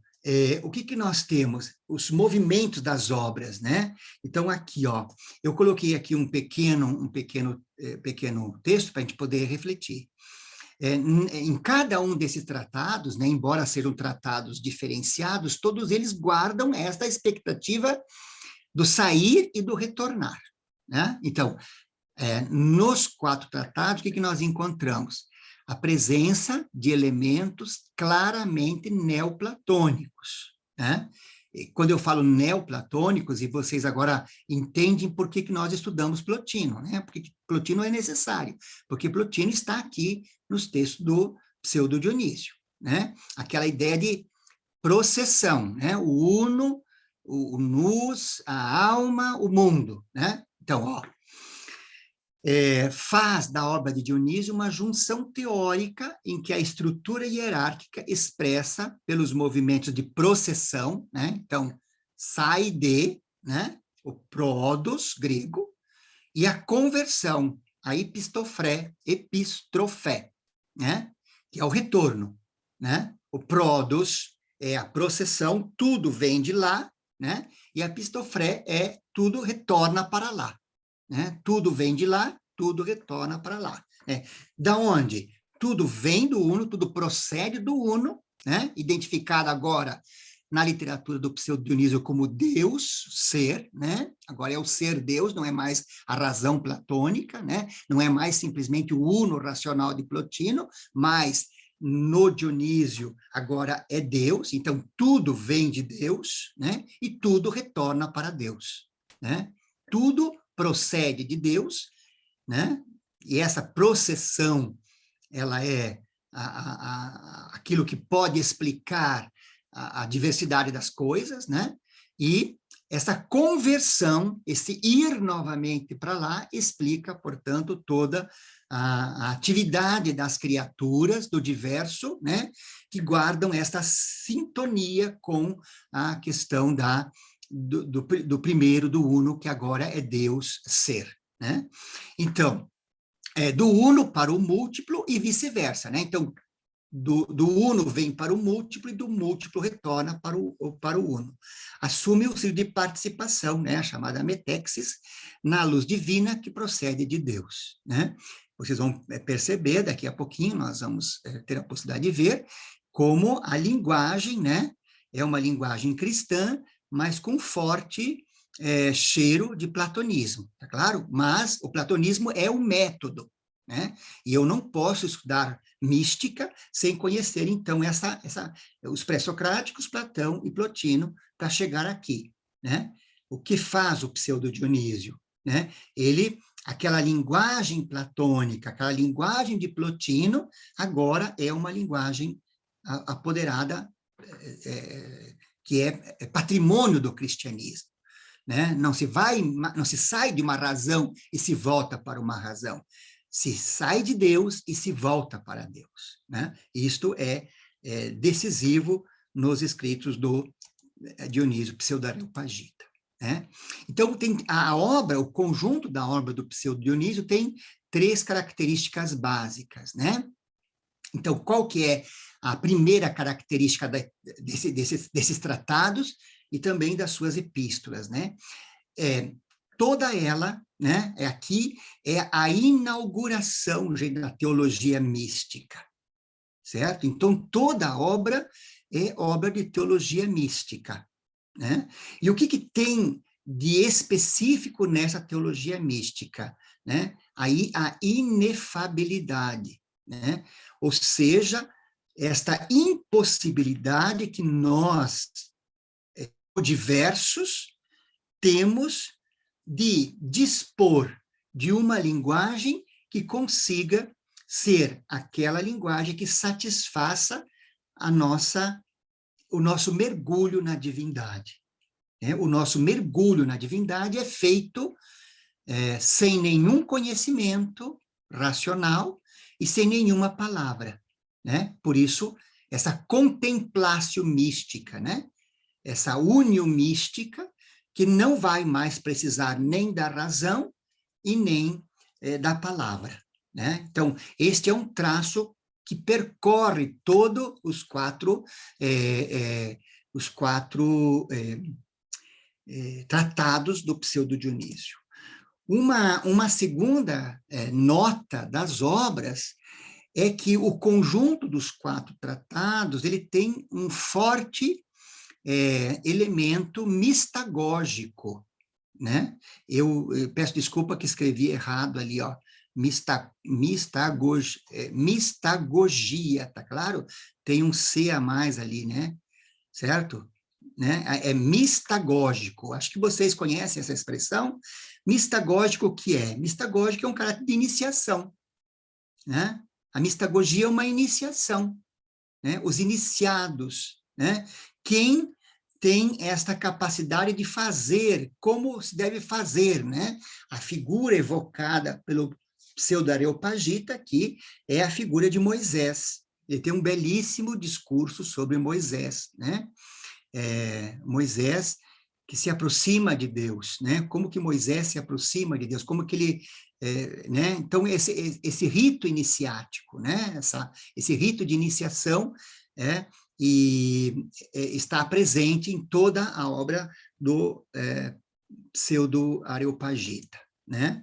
o que nós temos? Os movimentos das obras, né? Então, aqui, ó, eu coloquei aqui um pequeno texto para a gente poder refletir. Em cada um desses tratados, né, embora sejam tratados diferenciados, todos eles guardam esta expectativa do sair e do retornar, né? Então, nos 4 tratados, o que nós encontramos? A presença de elementos claramente neoplatônicos, né? E quando eu falo neoplatônicos, e vocês agora entendem por que nós estudamos Plotino, né? Porque Plotino é necessário, porque Plotino está aqui nos textos do Pseudo-Dionísio, né? Aquela ideia de processão, né? O uno, o nous, a alma, o mundo, né? Então, ó, faz da obra de Dionísio uma junção teórica em que a estrutura hierárquica expressa pelos movimentos de processão, né? Então, sai de, né? O prodos grego, e a conversão, a epistrofé, né? Que é o retorno, né? O prodos é a processão, tudo vem de lá, né? E a epistofré é tudo retorna para lá. Né? Tudo vem de lá, tudo retorna para lá. Né? Da onde? Tudo vem do Uno, tudo procede do Uno, né? Identificado agora na literatura do Pseudo-Dionísio como Deus, ser, né? Agora é o ser Deus, não é mais a razão platônica, né? Não é mais simplesmente o Uno racional de Plotino, mas no Dionísio agora é Deus, então tudo vem de Deus, né? E tudo retorna para Deus, né? Tudo procede de Deus, né? E essa processão, ela é aquilo que pode explicar a diversidade das coisas, né? E essa conversão, esse ir novamente para lá, explica, portanto, toda a atividade das criaturas do diverso, né? Que guardam esta sintonia com a questão do primeiro, do uno, que agora é Deus ser, né? Então, do uno para o múltiplo e vice-versa, né? Então, do uno vem para o múltiplo e do múltiplo retorna para o uno. Assume o sentido de participação, né? A chamada metexis, na luz divina que procede de Deus, né? Vocês vão perceber, daqui a pouquinho nós vamos ter a possibilidade de ver como a linguagem, né? É uma linguagem cristã, mas com forte cheiro de platonismo, tá claro? Mas o platonismo é o método, né? E eu não posso estudar mística sem conhecer, então, os pré-socráticos, Platão e Plotino, para chegar aqui, né? O que faz o Pseudo-Dionísio, né? Aquela linguagem platônica, aquela linguagem de Plotino, agora é uma linguagem apoderada, que é patrimônio do cristianismo, né? Não se sai de uma razão e se volta para uma razão. Se sai de Deus e se volta para Deus, né? Isto é decisivo nos escritos do Dionísio Pseudo-Areopagita, né? Então, o conjunto da obra do Pseudo-Dionísio tem 3 características básicas, né? Então, qual que é a primeira característica desses tratados e também das suas epístolas, né? toda ela, né, aqui é a inauguração, gente, da teologia mística, certo? Então, toda a obra é obra de teologia mística, né? E o que tem de específico nessa teologia mística, né? Aí a inefabilidade, né? Ou seja, esta impossibilidade que nós, diversos, temos de dispor de uma linguagem que consiga ser aquela linguagem que satisfaça o nosso mergulho na divindade. O nosso mergulho na divindade é feito sem nenhum conhecimento racional e sem nenhuma palavra, né? Por isso, essa contemplácio mística, né? Essa união mística que não vai mais precisar nem da razão e nem da palavra, né? Então, este é um traço que percorre todos os quatro tratados do Pseudo-Dionísio. Uma segunda nota das obras é que o conjunto dos quatro tratados ele tem um forte elemento mistagógico, né? Eu peço desculpa que escrevi errado ali, ó, mistagogia, tá claro? Tem um C a mais ali, né? Certo? Né? É mistagógico. Acho que vocês conhecem essa expressão. Mistagógico o que é? Mistagógico é um caráter de iniciação, né? A mistagogia é uma iniciação, né? Os iniciados, né? Quem tem esta capacidade de fazer como se deve fazer, né? A figura evocada pelo Pseudo-Areopagita aqui é a figura de Moisés. Ele tem um belíssimo discurso sobre Moisés, né? Moisés que se aproxima de Deus, né? Como que Moisés se aproxima de Deus? Como que ele, né? Então esse rito iniciático, né? Esse rito de iniciação está presente em toda a obra do Pseudo-Areopagita, né?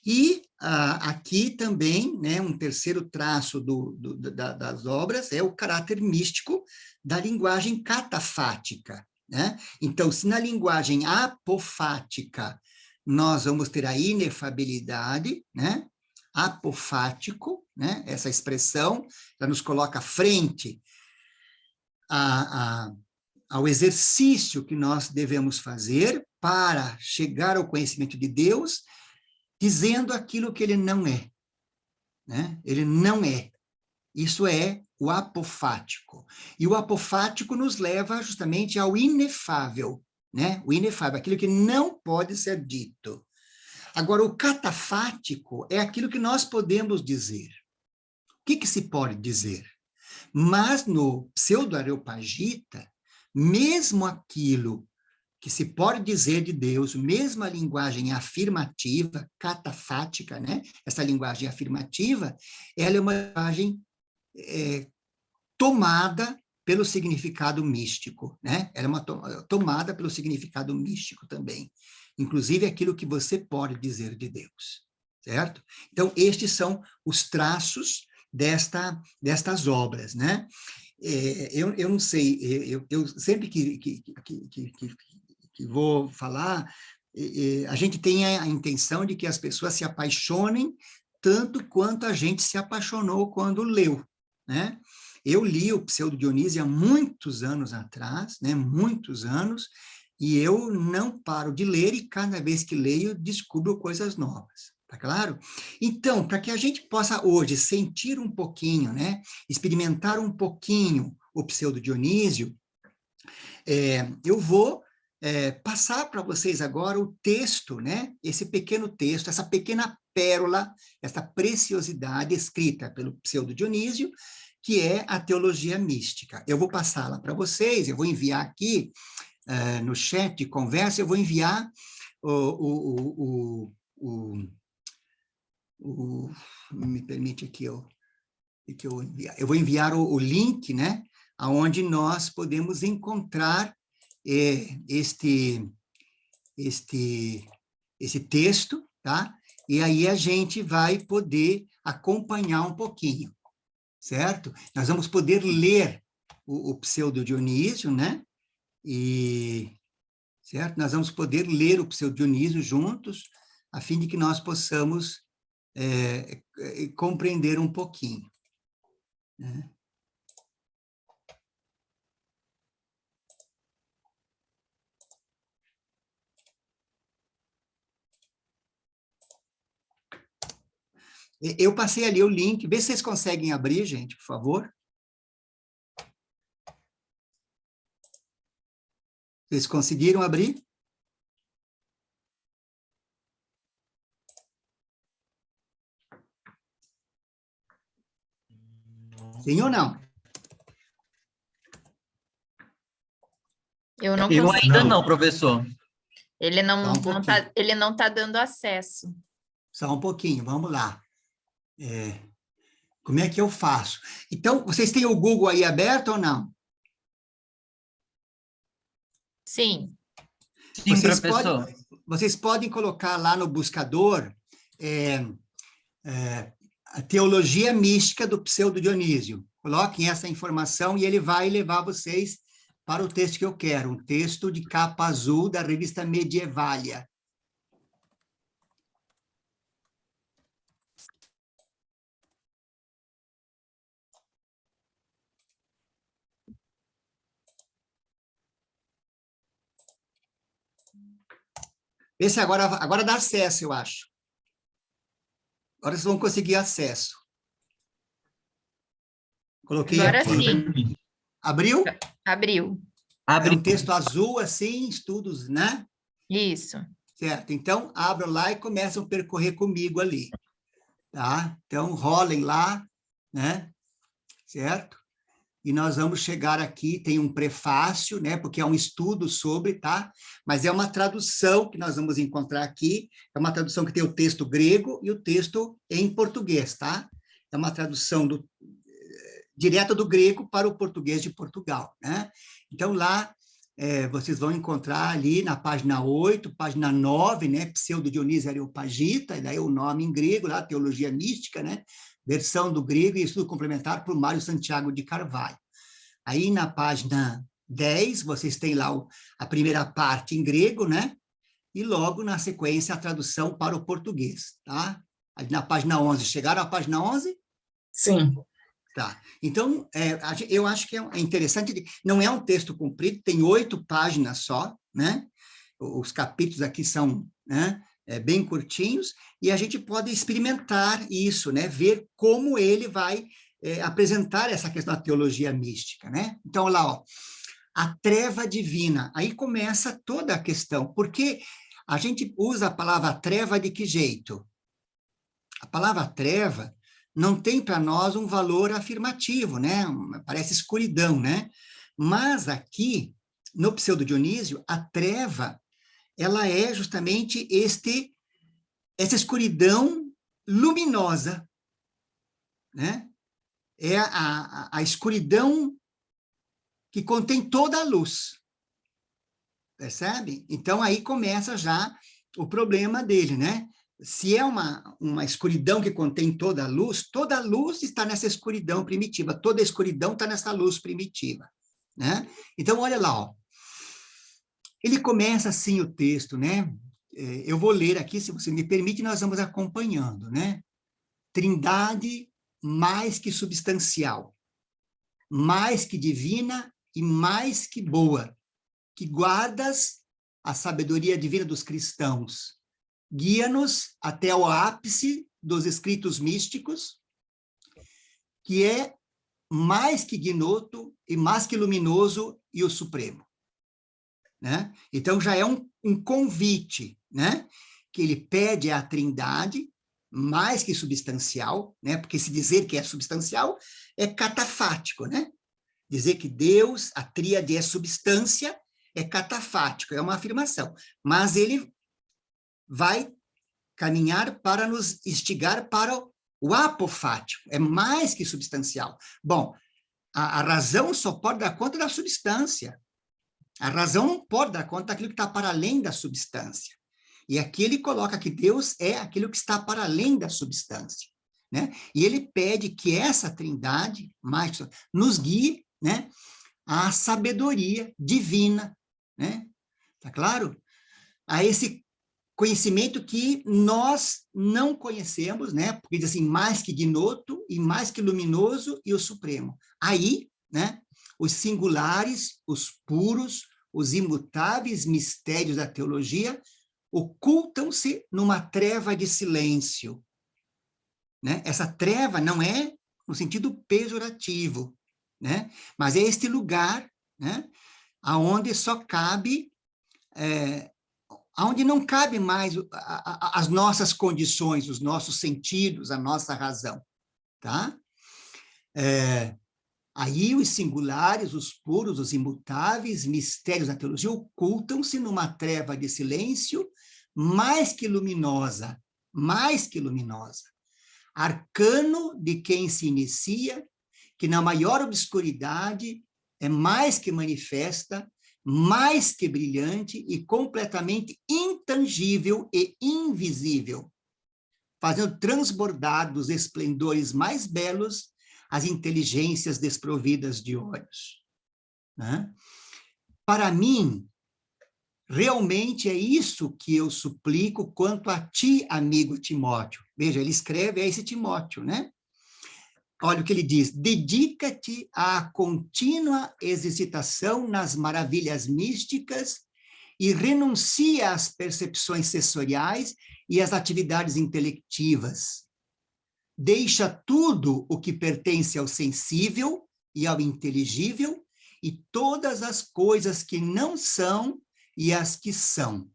E aqui também, né, um terceiro traço das obras é o caráter místico da linguagem catafática, né? Então, se na linguagem apofática nós vamos ter a inefabilidade, né? Apofático, né? Essa expressão, ela nos coloca frente ao exercício que nós devemos fazer para chegar ao conhecimento de Deus, dizendo aquilo que ele não é, né? Ele não é. Isso é o apofático. E o apofático nos leva justamente ao inefável, né? O inefável, aquilo que não pode ser dito. Agora, o catafático é aquilo que nós podemos dizer. O que se pode dizer? Mas no Pseudo-Areopagita, mesmo aquilo que se pode dizer de Deus, mesmo a linguagem afirmativa, catafática, né? Essa linguagem afirmativa, ela é uma linguagem tomada pelo significado místico, né? Ela é uma tomada pelo significado místico também. Inclusive aquilo que você pode dizer de Deus, certo? Então, estes são os traços destas obras, né? Eu não sei, eu sempre que vou falar, a gente tem a intenção de que as pessoas se apaixonem tanto quanto a gente se apaixonou quando leu, né? Eu li o Pseudo-Dionísio há muitos anos atrás, né? Muitos anos, e eu não paro de ler e cada vez que leio descubro coisas novas, tá claro? Então, para que a gente possa hoje sentir um pouquinho, né? Experimentar um pouquinho o Pseudo-Dionísio, eu vou passar para vocês agora o texto, né? Esse pequeno texto, essa pequena pérola, essa preciosidade escrita pelo Pseudo-Dionísio, que é a teologia mística. Eu vou passá-la para vocês, eu vou enviar aqui no chat de conversa, eu vou enviar me permite aqui, eu vou enviar o link, né? Aonde nós podemos encontrar este esse texto, tá? E aí a gente vai poder acompanhar um pouquinho, certo? Nós vamos poder ler o Pseudo-Dionísio, né? Certo? Nós vamos poder ler o Pseudo-Dionísio juntos, a fim de que nós possamos compreender um pouquinho, né? Eu passei ali o link, vê se vocês conseguem abrir, gente, por favor. Vocês conseguiram abrir? Sim ou não? Eu não Eu consigo. ainda não, professor. Ele Só um pouquinho. ele não tá dando acesso. Só um pouquinho, vamos lá. Como é que eu faço? Então, vocês têm o Google aí aberto ou não? Sim. Sim, professor. Vocês podem colocar lá no buscador a teologia mística do Pseudo-Dionísio. Coloquem essa informação e ele vai levar vocês para o texto que eu quero, um texto de capa azul da revista Medievalia. Vê se agora dá acesso, eu acho. Agora vocês vão conseguir acesso. Coloquei Agora aqui. sim. Abriu? Abriu. É um texto azul, assim, estudos, né? Isso. Certo. Então, abram lá e começam a percorrer comigo ali. Tá? Então, rolem lá, né? Certo? E nós vamos chegar aqui, tem um prefácio, né? Porque é um estudo sobre, tá? Mas é uma tradução que nós vamos encontrar aqui, é uma tradução que tem o texto grego e o texto em português, tá? É uma tradução direta do grego para o português de Portugal, né? Então, lá, vocês vão encontrar ali na página 8, página 9, né? Pseudo-Dionísio Areopagita, e daí o nome em grego, lá, Teologia Mística, né? Versão do grego e estudo complementar por Mário Santiago de Carvalho. Aí, na página 10, vocês têm lá a primeira parte em grego, né? E logo, na sequência, a tradução para o português, tá? Aí, na página 11, chegaram à página 11? Sim. Tá. Então, eu acho que é interessante, não é um texto comprido, tem 8 páginas só, né? Os capítulos aqui são, né, bem curtinhos, e a gente pode experimentar isso, né? Ver como ele vai apresentar essa questão da teologia mística, né? Então, olha lá, ó, a treva divina, aí começa toda a questão, porque a gente usa a palavra treva de que jeito? A palavra treva não tem para nós um valor afirmativo, né? Parece escuridão, né? Mas aqui, no Pseudo-Dionísio, a treva, ela é justamente essa escuridão luminosa, né? É a escuridão que contém toda a luz, percebe? Então, aí começa já o problema dele, né? Se é uma escuridão que contém toda a luz está nessa escuridão primitiva, toda a escuridão está nessa luz primitiva, né? Então, olha lá, ó. Ele começa assim o texto, né? Eu vou ler aqui, se você me permite, nós vamos acompanhando, né? Trindade mais que substancial, mais que divina e mais que boa, que guardas a sabedoria divina dos cristãos, guia-nos até o ápice dos escritos místicos, que é mais que ignoto e mais que luminoso e o supremo, né? Então, já é um convite, né? Que ele pede à Trindade, mais que substancial, né? Porque se dizer que é substancial é catafático, né? Dizer que Deus, a tríade é substância, é catafático, é uma afirmação. Mas ele vai caminhar para nos instigar para o apofático, é mais que substancial. Bom, a razão só pode dar conta da substância. A razão não pode dar conta daquilo que está para além da substância. E aqui ele coloca que Deus é aquilo que está para além da substância, né? E ele pede que essa trindade nos guie, né, à sabedoria divina, né? Tá claro? A esse conhecimento que nós não conhecemos, né? Porque diz assim, mais que ignoto e mais que luminoso e o supremo. Aí, né, os singulares, os puros, os imutáveis mistérios da teologia ocultam-se numa treva de silêncio, né? Essa treva não é no sentido pejorativo, né? Mas é este lugar, né, aonde só cabe aonde não cabe mais as nossas condições, os nossos sentidos, a nossa razão, tá? Aí os singulares, os puros, os imutáveis, mistérios da teologia ocultam-se numa treva de silêncio mais que luminosa, arcano de quem se inicia, que na maior obscuridade é mais que manifesta, mais que brilhante e completamente intangível e invisível, fazendo transbordar dos esplendores mais belos as inteligências desprovidas de olhos, né? Para mim, realmente é isso que eu suplico quanto a ti, amigo Timóteo. Veja, ele escreve a esse Timóteo, né? Olha o que ele diz: dedica-te à contínua exercitação nas maravilhas místicas e renuncia às percepções sensoriais e às atividades intelectivas. Deixa tudo o que pertence ao sensível e ao inteligível e todas as coisas que não são e as que são.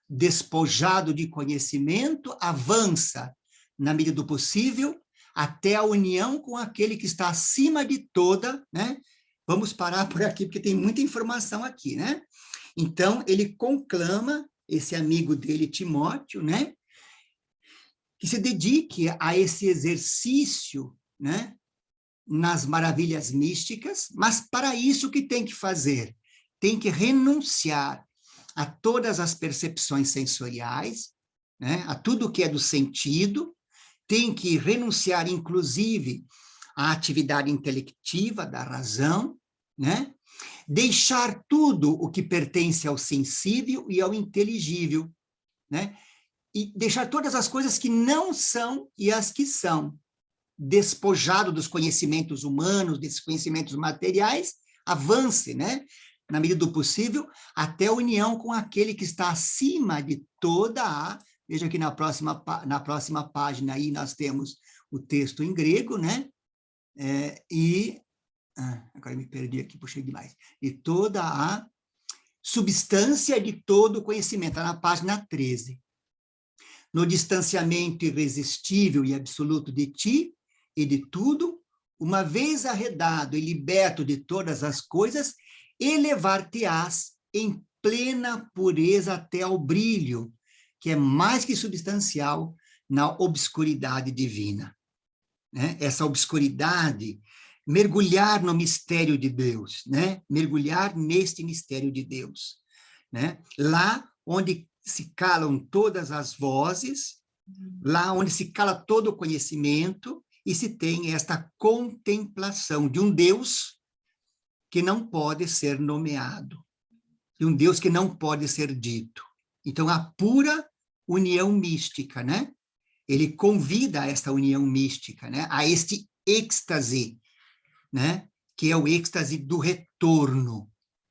Despojado de conhecimento, avança, na medida do possível, até a união com aquele que está acima de toda, né? Vamos parar por aqui, porque tem muita informação aqui, né? Então, ele conclama esse amigo dele, Timóteo, né, que se dedique a esse exercício, né, nas maravilhas místicas, mas para isso o que tem que fazer? Tem que renunciar a todas as percepções sensoriais, né, a tudo que é do sentido, tem que renunciar, inclusive, à atividade intelectiva da razão, né? Deixar tudo o que pertence ao sensível e ao inteligível, né? E deixar todas as coisas que não são e as que são. Despojado dos conhecimentos humanos, desses conhecimentos materiais, avance, né, na medida do possível, até a união com aquele que está acima de toda a... Veja que na próxima página aí nós temos o texto em grego, né? Agora me perdi aqui, puxei demais. E toda a substância de todo o conhecimento, está na página 13. No distanciamento irresistível e absoluto de ti e de tudo, uma vez arredado e liberto de todas as coisas, elevar-te-ás em plena pureza até ao brilho, que é mais que substancial na obscuridade divina, né? Essa obscuridade, mergulhar no mistério de Deus, né? Mergulhar neste mistério de Deus, né? Lá onde se calam todas as vozes, lá onde se cala todo o conhecimento e se tem esta contemplação de um Deus que não pode ser nomeado, de um Deus que não pode ser dito. Então, a pura união mística, né? Ele convida a esta união mística, né? A este êxtase, né? Que é o êxtase do retorno,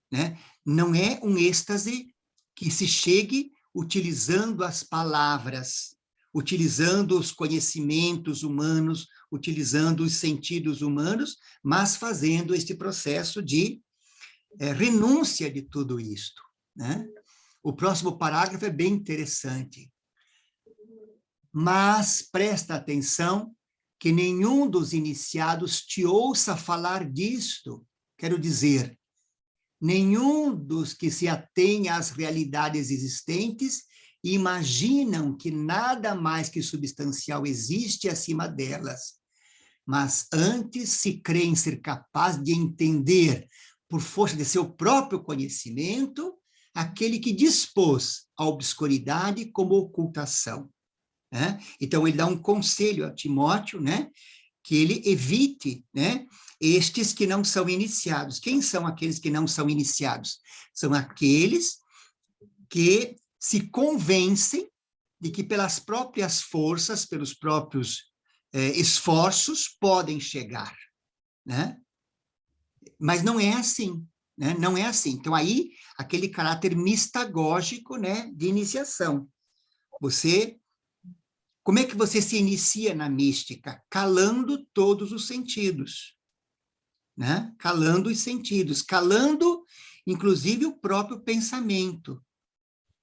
né? Não é um êxtase que se chegue utilizando as palavras, utilizando os conhecimentos humanos, utilizando os sentidos humanos, mas fazendo este processo de renúncia de tudo isto, né? O próximo parágrafo é bem interessante. Mas presta atenção que nenhum dos iniciados te ouça falar disto. Quero dizer, nenhum dos que se atém às realidades existentes imaginam que nada mais que substancial existe acima delas, mas antes se creem ser capaz de entender, por força de seu próprio conhecimento, aquele que dispôs a obscuridade como ocultação, né? Então, ele dá um conselho a Timóteo, né? Que ele evite, né? Estes que não são iniciados. Quem são aqueles que não são iniciados? São aqueles que se convencem de que pelas próprias forças, pelos próprios esforços, podem chegar, né? Mas não é assim, né? Não é assim. Então, aí, aquele caráter mistagógico, né, de iniciação. Como é que você se inicia na mística? Calando todos os sentidos, né? Calando os sentidos, calando, inclusive, o próprio pensamento,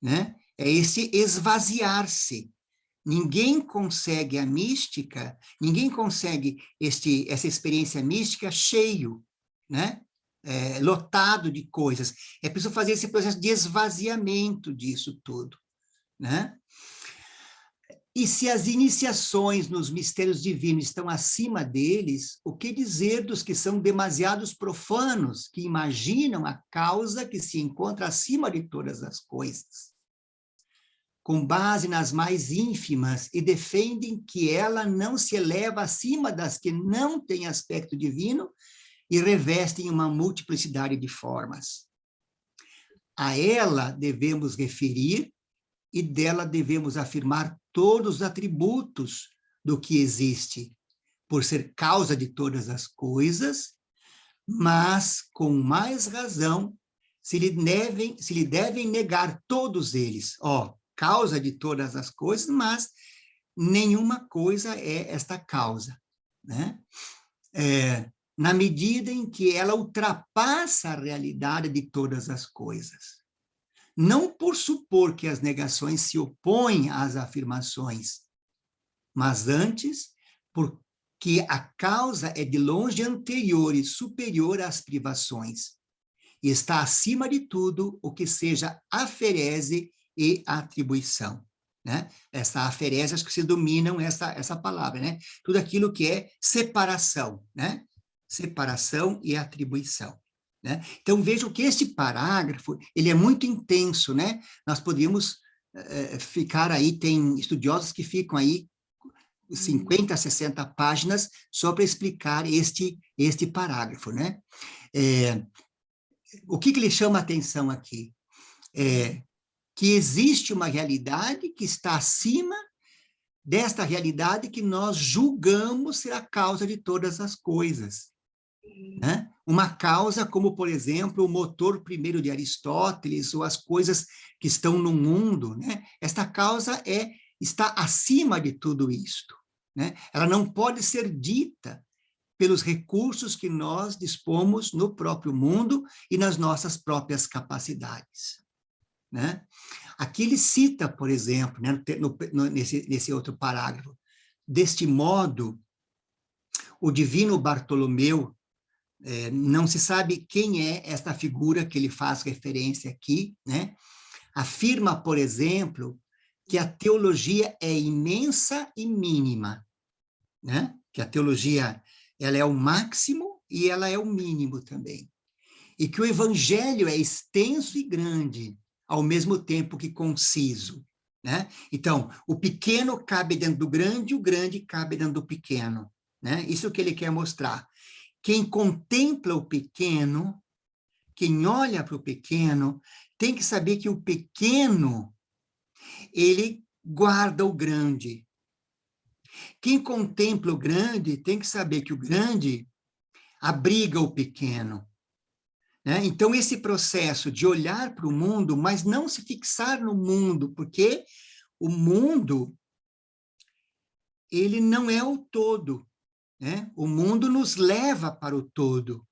né? É esse esvaziar-se. Ninguém consegue a mística, ninguém consegue essa experiência mística cheio, né? Lotado de coisas. É preciso fazer esse processo de esvaziamento disso tudo, né? E se as iniciações nos mistérios divinos estão acima deles, o que dizer dos que são demasiados profanos, que imaginam a causa que se encontra acima de todas as coisas, com base nas mais ínfimas, e defendem que ela não se eleva acima das que não têm aspecto divino e revestem uma multiplicidade de formas. A ela devemos referir e dela devemos afirmar todos os atributos do que existe, por ser causa de todas as coisas, mas com mais razão se lhe devem negar todos eles. Causa de todas as coisas, mas nenhuma coisa é esta causa, né? Na medida em que ela ultrapassa a realidade de todas as coisas. Não por supor que as negações se opõem às afirmações, mas antes porque a causa é de longe anterior e superior às privações, e está acima de tudo o que seja aferese e atribuição, né? Essa aferese, acho que vocês dominam essa palavra, né? Tudo aquilo que é separação, né? Separação e atribuição. Né? Então, vejam que este parágrafo, ele é muito intenso, né? Nós podíamos ficar aí, tem estudiosos que ficam aí 50, 60 páginas só para explicar este parágrafo, né? O que lhe chama a atenção aqui? Que existe uma realidade que está acima desta realidade que nós julgamos ser a causa de todas as coisas. Né? Uma causa como, por exemplo, o motor primeiro de Aristóteles, ou as coisas que estão no mundo, né? Esta causa está acima de tudo isto, né? Ela não pode ser dita pelos recursos que nós dispomos no próprio mundo e nas nossas próprias capacidades, né? Aqui ele cita, por exemplo, né, nesse outro parágrafo, deste modo, o divino Bartolomeu, não se sabe quem é esta figura que ele faz referência aqui, né? Afirma, por exemplo, que a teologia é imensa e mínima, né? Que a teologia ela é o máximo e ela é o mínimo também. E que o evangelho é extenso e grande, ao mesmo tempo que conciso, né? Então, o pequeno cabe dentro do grande, o grande cabe dentro do pequeno, né? Isso que ele quer mostrar. Quem contempla o pequeno, quem olha para o pequeno, tem que saber que o pequeno, ele guarda o grande. Quem contempla o grande, tem que saber que o grande abriga o pequeno. Né? Então, esse processo de olhar para o mundo, mas não se fixar no mundo, porque o mundo, ele não é o todo. Né? O mundo nos leva para o todo,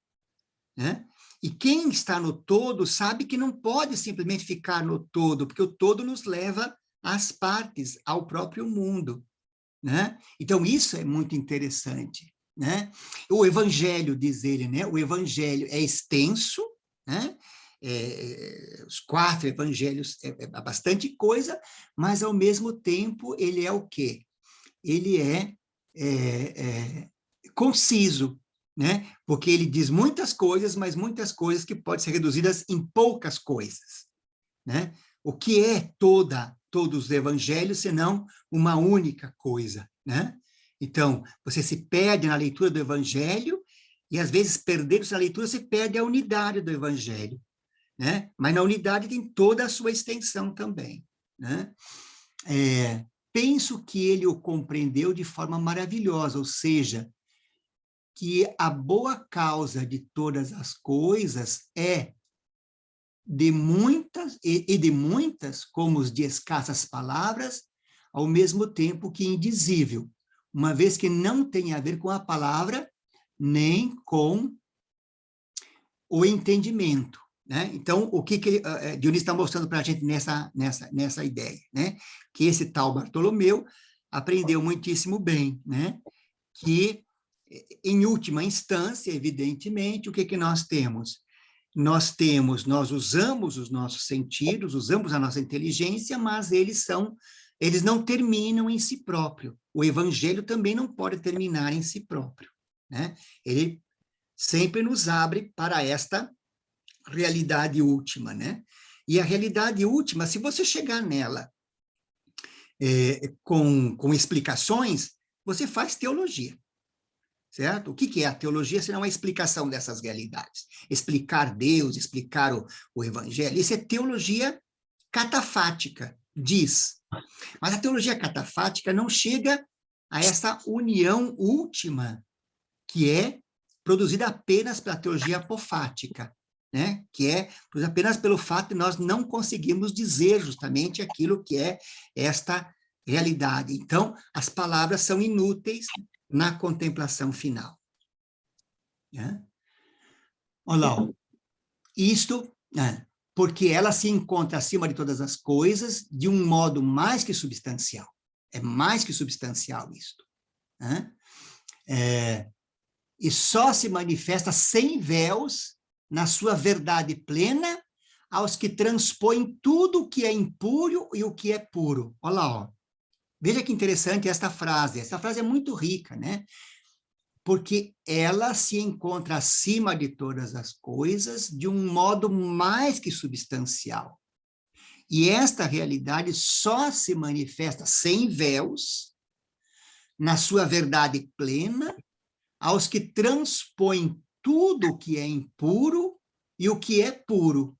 né? E quem está no todo sabe que não pode simplesmente ficar no todo, porque o todo nos leva às partes, ao próprio mundo, né? Então, isso é muito interessante, né? O evangelho, diz ele, né? O evangelho é extenso, né? Os 4 evangelhos é bastante coisa, mas, ao mesmo tempo, ele é o quê? Ele é conciso, né? Porque ele diz muitas coisas, mas muitas coisas que podem ser reduzidas em poucas coisas, né? O que é todos os evangelhos, senão uma única coisa, né? Então, você se perde na leitura do evangelho, e às vezes, perdendo-se na leitura, você perde a unidade do evangelho, né? Mas na unidade tem toda a sua extensão também, né? Penso que ele o compreendeu de forma maravilhosa, ou seja, que a boa causa de todas as coisas é de muitas, de muitas, como os de escassas palavras, ao mesmo tempo que indizível, uma vez que não tem a ver com a palavra, nem com o entendimento, né? Então, o que Dionísio está mostrando para a gente nessa ideia, né? Que esse tal Bartolomeu aprendeu muitíssimo bem, né? Que, em última instância, evidentemente, o que nós temos? Nós usamos os nossos sentidos, usamos a nossa inteligência, mas eles não terminam em si próprio. O evangelho também não pode terminar em si próprio, né? Ele sempre nos abre para esta realidade última, né? E a realidade última, se você chegar nela com explicações, você faz teologia, certo? O que é a teologia, senão a explicação dessas realidades? Explicar Deus, explicar o Evangelho, isso é teologia catafática, diz. Mas a teologia catafática não chega a essa união última, que é produzida apenas pela teologia apofática, né? Que é apenas pelo fato de nós não conseguirmos dizer justamente aquilo que é esta realidade. Então, as palavras são inúteis na contemplação final, né? Olha lá, ó. Isto, né, porque ela se encontra acima de todas as coisas de um modo mais que substancial. É mais que substancial isto, né? E só se manifesta sem véus na sua verdade plena aos que transpõem tudo o que é impuro e o que é puro. Olha lá, ó. Veja que interessante esta frase. Essa frase é muito rica, né? Porque ela se encontra acima de todas as coisas de um modo mais que substancial. E esta realidade só se manifesta sem véus, na sua verdade plena, aos que transpõem tudo o que é impuro e o que é puro,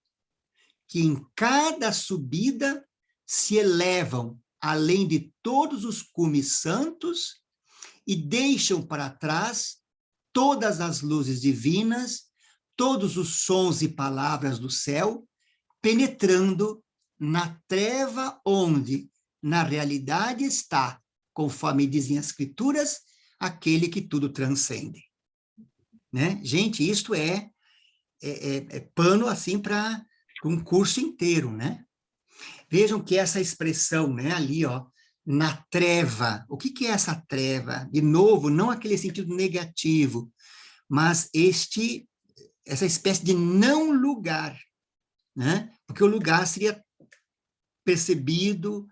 que em cada subida se elevam além de todos os cumes santos e deixam para trás todas as luzes divinas, todos os sons e palavras do céu, penetrando na treva onde, na realidade, está, conforme dizem as Escrituras, aquele que tudo transcende. Né? Gente, isto é pano assim para um curso inteiro, né? Vejam que essa expressão, né, ali, ó, na treva, o que é essa treva? De novo, não aquele sentido negativo, mas essa espécie de não lugar, né? Porque o lugar seria percebido,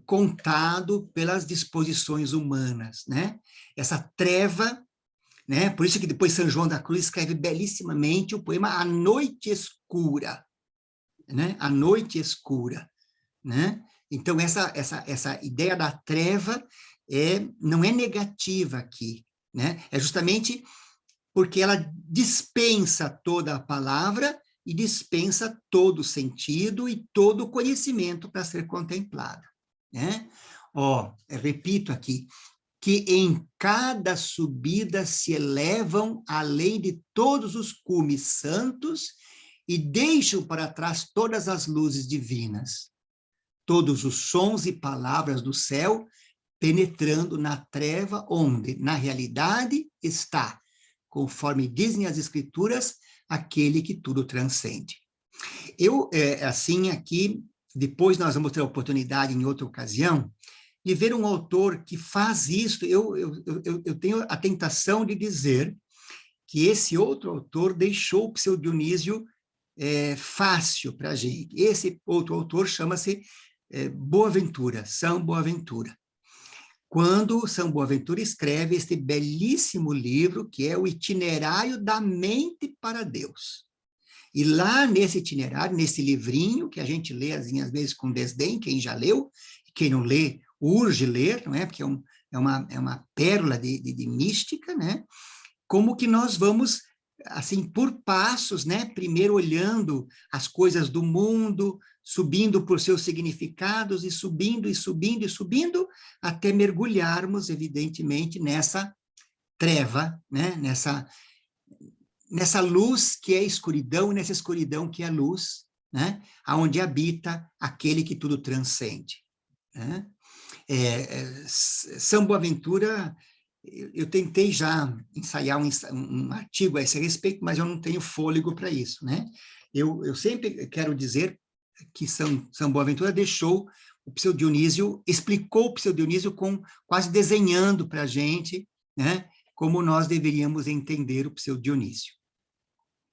contado pelas disposições humanas, né? Essa treva, né? Por isso que depois São João da Cruz escreve belíssimamente o poema A Noite Escura, né? A Noite Escura, né? Então, essa ideia da treva não é negativa aqui, né? É justamente porque ela dispensa toda a palavra e dispensa todo o sentido e todo o conhecimento para ser contemplado, né? Ó, repito aqui, que em cada subida se elevam além de todos os cumes santos e deixam para trás todas as luzes divinas, todos os sons e palavras do céu, penetrando na treva onde, na realidade, está, conforme dizem as Escrituras, aquele que tudo transcende. Eu, assim, aqui, depois nós vamos ter a oportunidade, em outra ocasião, de ver um autor que faz isso. Eu tenho a tentação de dizer que esse outro autor deixou o seu Dionísio fácil para a gente. Esse outro autor chama-se Boaventura, São Boaventura. Quando São Boaventura escreve este belíssimo livro, que é o Itinerário da Mente para Deus. E lá nesse itinerário, nesse livrinho, que a gente lê às vezes com desdém, quem já leu, quem não lê, urge ler, não é? Porque é uma pérola de mística, né? Como que nós vamos, assim, por passos, né? Primeiro olhando as coisas do mundo, subindo por seus significados, e subindo, e subindo, e subindo, até mergulharmos, evidentemente, nessa treva, né? Nessa luz que é escuridão, e nessa escuridão que é luz, né? Aonde habita aquele que tudo transcende, né? São Boaventura, eu tentei já ensaiar um artigo a esse respeito, mas eu não tenho fôlego para isso, né? Eu sempre quero dizer que São Boaventura deixou o Pseudionísio, explicou o Pseudionísio quase desenhando para a gente, né? Como nós deveríamos entender o Pseudionísio,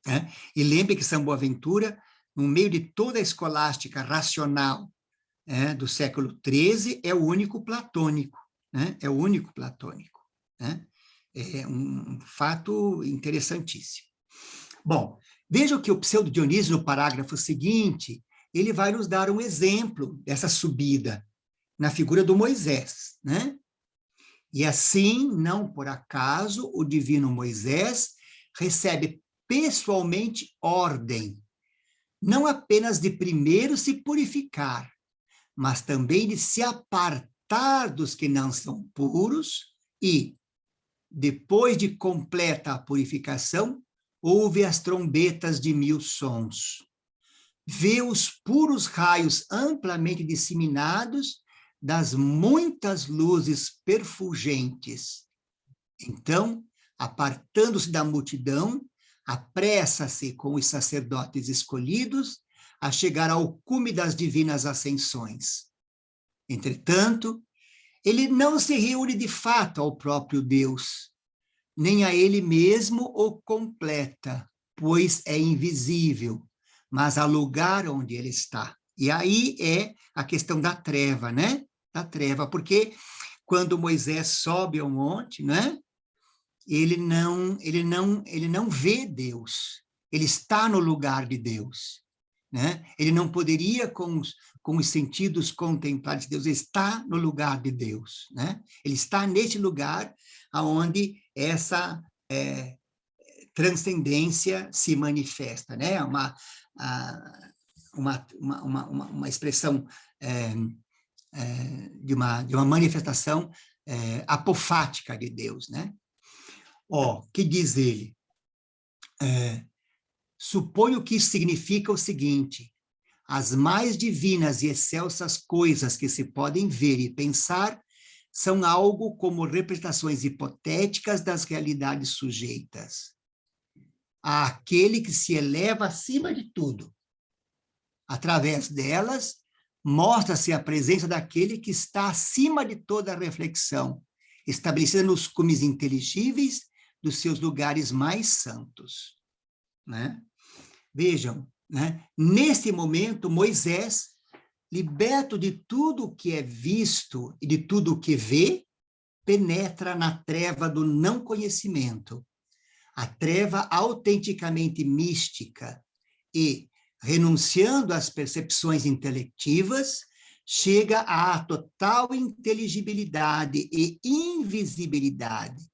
né? E lembre que São Boaventura, no meio de toda a escolástica racional do século XIII, é o único platônico, né? É o único platônico, né? É um fato interessantíssimo. Bom, vejam que o Pseudo-Dionísio, no parágrafo seguinte, ele vai nos dar um exemplo dessa subida na figura do Moisés, né? E assim, não por acaso, o divino Moisés recebe pessoalmente ordem, não apenas de primeiro se purificar, mas também de se apartar dos que não são puros e, depois de completa a purificação, ouve as trombetas de 1000 sons. Vê os puros raios amplamente disseminados das muitas luzes perfulgentes. Então, apartando-se da multidão, apressa-se com os sacerdotes escolhidos a chegar ao cume das divinas ascensões. Entretanto, ele não se reúne de fato ao próprio Deus, nem a ele mesmo o completa, pois é invisível, mas ao lugar onde ele está. E aí é a questão da treva, né? Da treva, porque quando Moisés sobe ao monte, né? Ele não vê Deus, ele está no lugar de Deus, né? Ele não poderia, com os sentidos, contemplar Deus, ele está no lugar de Deus, né? Ele está nesse lugar onde essa transcendência se manifesta, né? Uma expressão de uma manifestação apofática de Deus, né? Que diz ele? Suponho que isso significa o seguinte: as mais divinas e excelsas coisas que se podem ver e pensar são algo como representações hipotéticas das realidades sujeitas. Àquele que se eleva acima de tudo. Através delas, mostra-se a presença daquele que está acima de toda a reflexão, estabelecida nos cumes inteligíveis dos seus lugares mais santos, né? Vejam, né? Nesse momento, Moisés, liberto de tudo o que é visto e de tudo o que vê, penetra na treva do não conhecimento, a treva autenticamente mística, e, renunciando às percepções intelectivas, chega à total inteligibilidade e invisibilidade.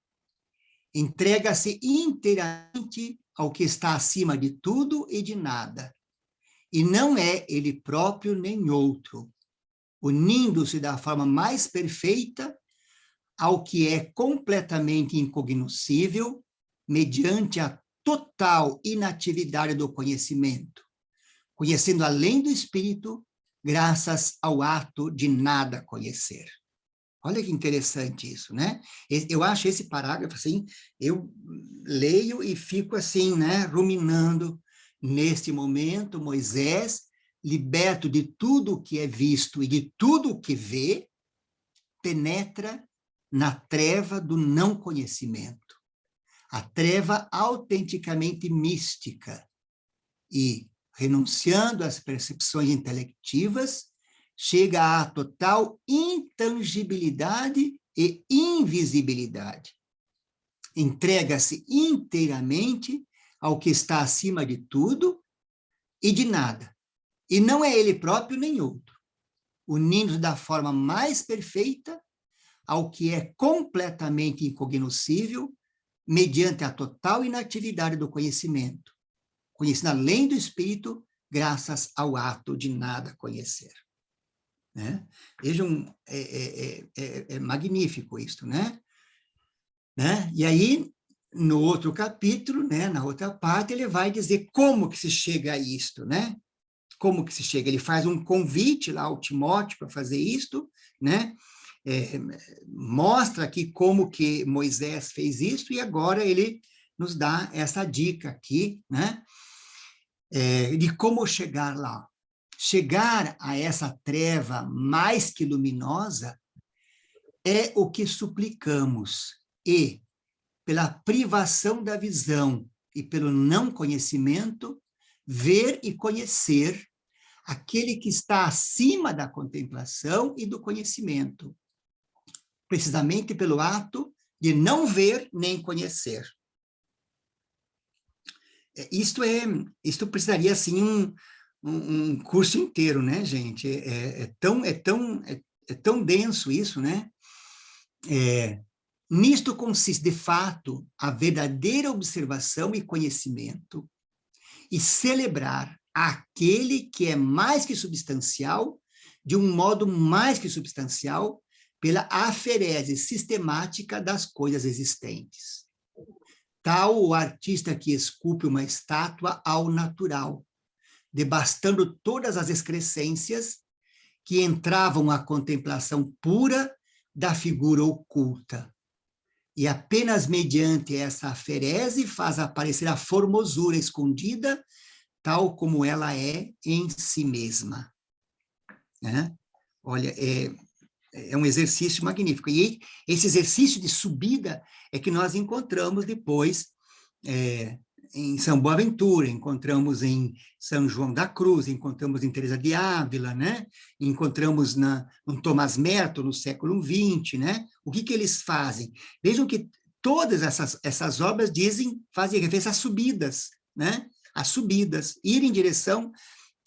Entrega-se inteiramente ao que está acima de tudo e de nada. E não é ele próprio nem outro, unindo-se da forma mais perfeita ao que é completamente incognoscível, mediante a total inatividade do conhecimento, conhecendo além do espírito, graças ao ato de nada conhecer. Olha que interessante isso, né? Eu acho esse parágrafo, assim, eu leio e fico assim, né, ruminando. Neste momento, Moisés, liberto de tudo o que é visto e de tudo o que vê, penetra na treva do não conhecimento, a treva autenticamente mística, e, renunciando às percepções intelectivas, chega à total intangibilidade e invisibilidade. Entrega-se inteiramente ao que está acima de tudo e de nada. E não é ele próprio nem outro, unindo da forma mais perfeita ao que é completamente incognoscível, mediante a total inatividade do conhecimento, conhecendo além do espírito, graças ao ato de nada conhecer. Né? Vejam, é magnífico isto, né? E aí, no outro capítulo, né, na outra parte, ele vai dizer como que se chega a isto, né? Como que se chega? Ele faz um convite lá ao Timóteo para fazer isto, né? Mostra aqui como que Moisés fez isso, e agora ele nos dá essa dica aqui, né? De como chegar lá. Chegar a essa treva mais que luminosa é o que suplicamos, e, pela privação da visão e pelo não conhecimento, ver e conhecer aquele que está acima da contemplação e do conhecimento, precisamente pelo ato de não ver nem conhecer. Isto precisaria, assim, um curso inteiro, né, gente? É tão denso isso, né? Nisto consiste, de fato, a verdadeira observação e conhecimento, e celebrar aquele que é mais que substancial, de um modo mais que substancial, pela aferese sistemática das coisas existentes. Tal o artista que esculpe uma estátua ao natural, devastando todas as excrescências que entravam à contemplação pura da figura oculta. E apenas mediante essa aferese faz aparecer a formosura escondida, tal como ela é em si mesma. Né? Olha, é um exercício magnífico. E esse exercício de subida é que nós encontramos depois em São Boaventura, encontramos em São João da Cruz, encontramos em Teresa de Ávila, né? Encontramos no Tomás Merton, no século XX, né? O que eles fazem? Vejam que todas essas obras fazem referência às subidas, né? As subidas, ir em direção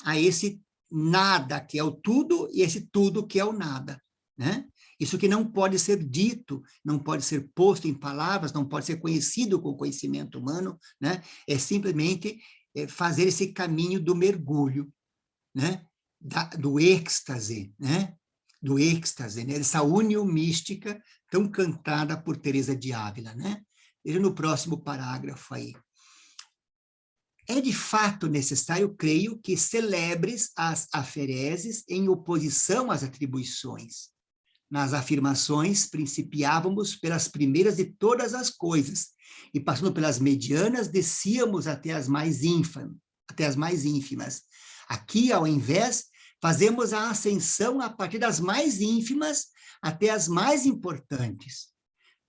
a esse nada que é o tudo e esse tudo que é o nada, né? Isso que não pode ser dito, não pode ser posto em palavras, não pode ser conhecido com o conhecimento humano, né? É simplesmente fazer esse caminho do mergulho, né? Do êxtase, né? Do êxtase, né? Essa união mística tão cantada por Teresa de Ávila, né? Veja no próximo parágrafo aí. É de fato necessário, creio, que celebres as afereses em oposição às atribuições. Nas afirmações, principiávamos pelas primeiras de todas as coisas, e passando pelas medianas, descíamos até as mais ínfimas. Aqui, ao invés, fazemos a ascensão a partir das mais ínfimas até as mais importantes,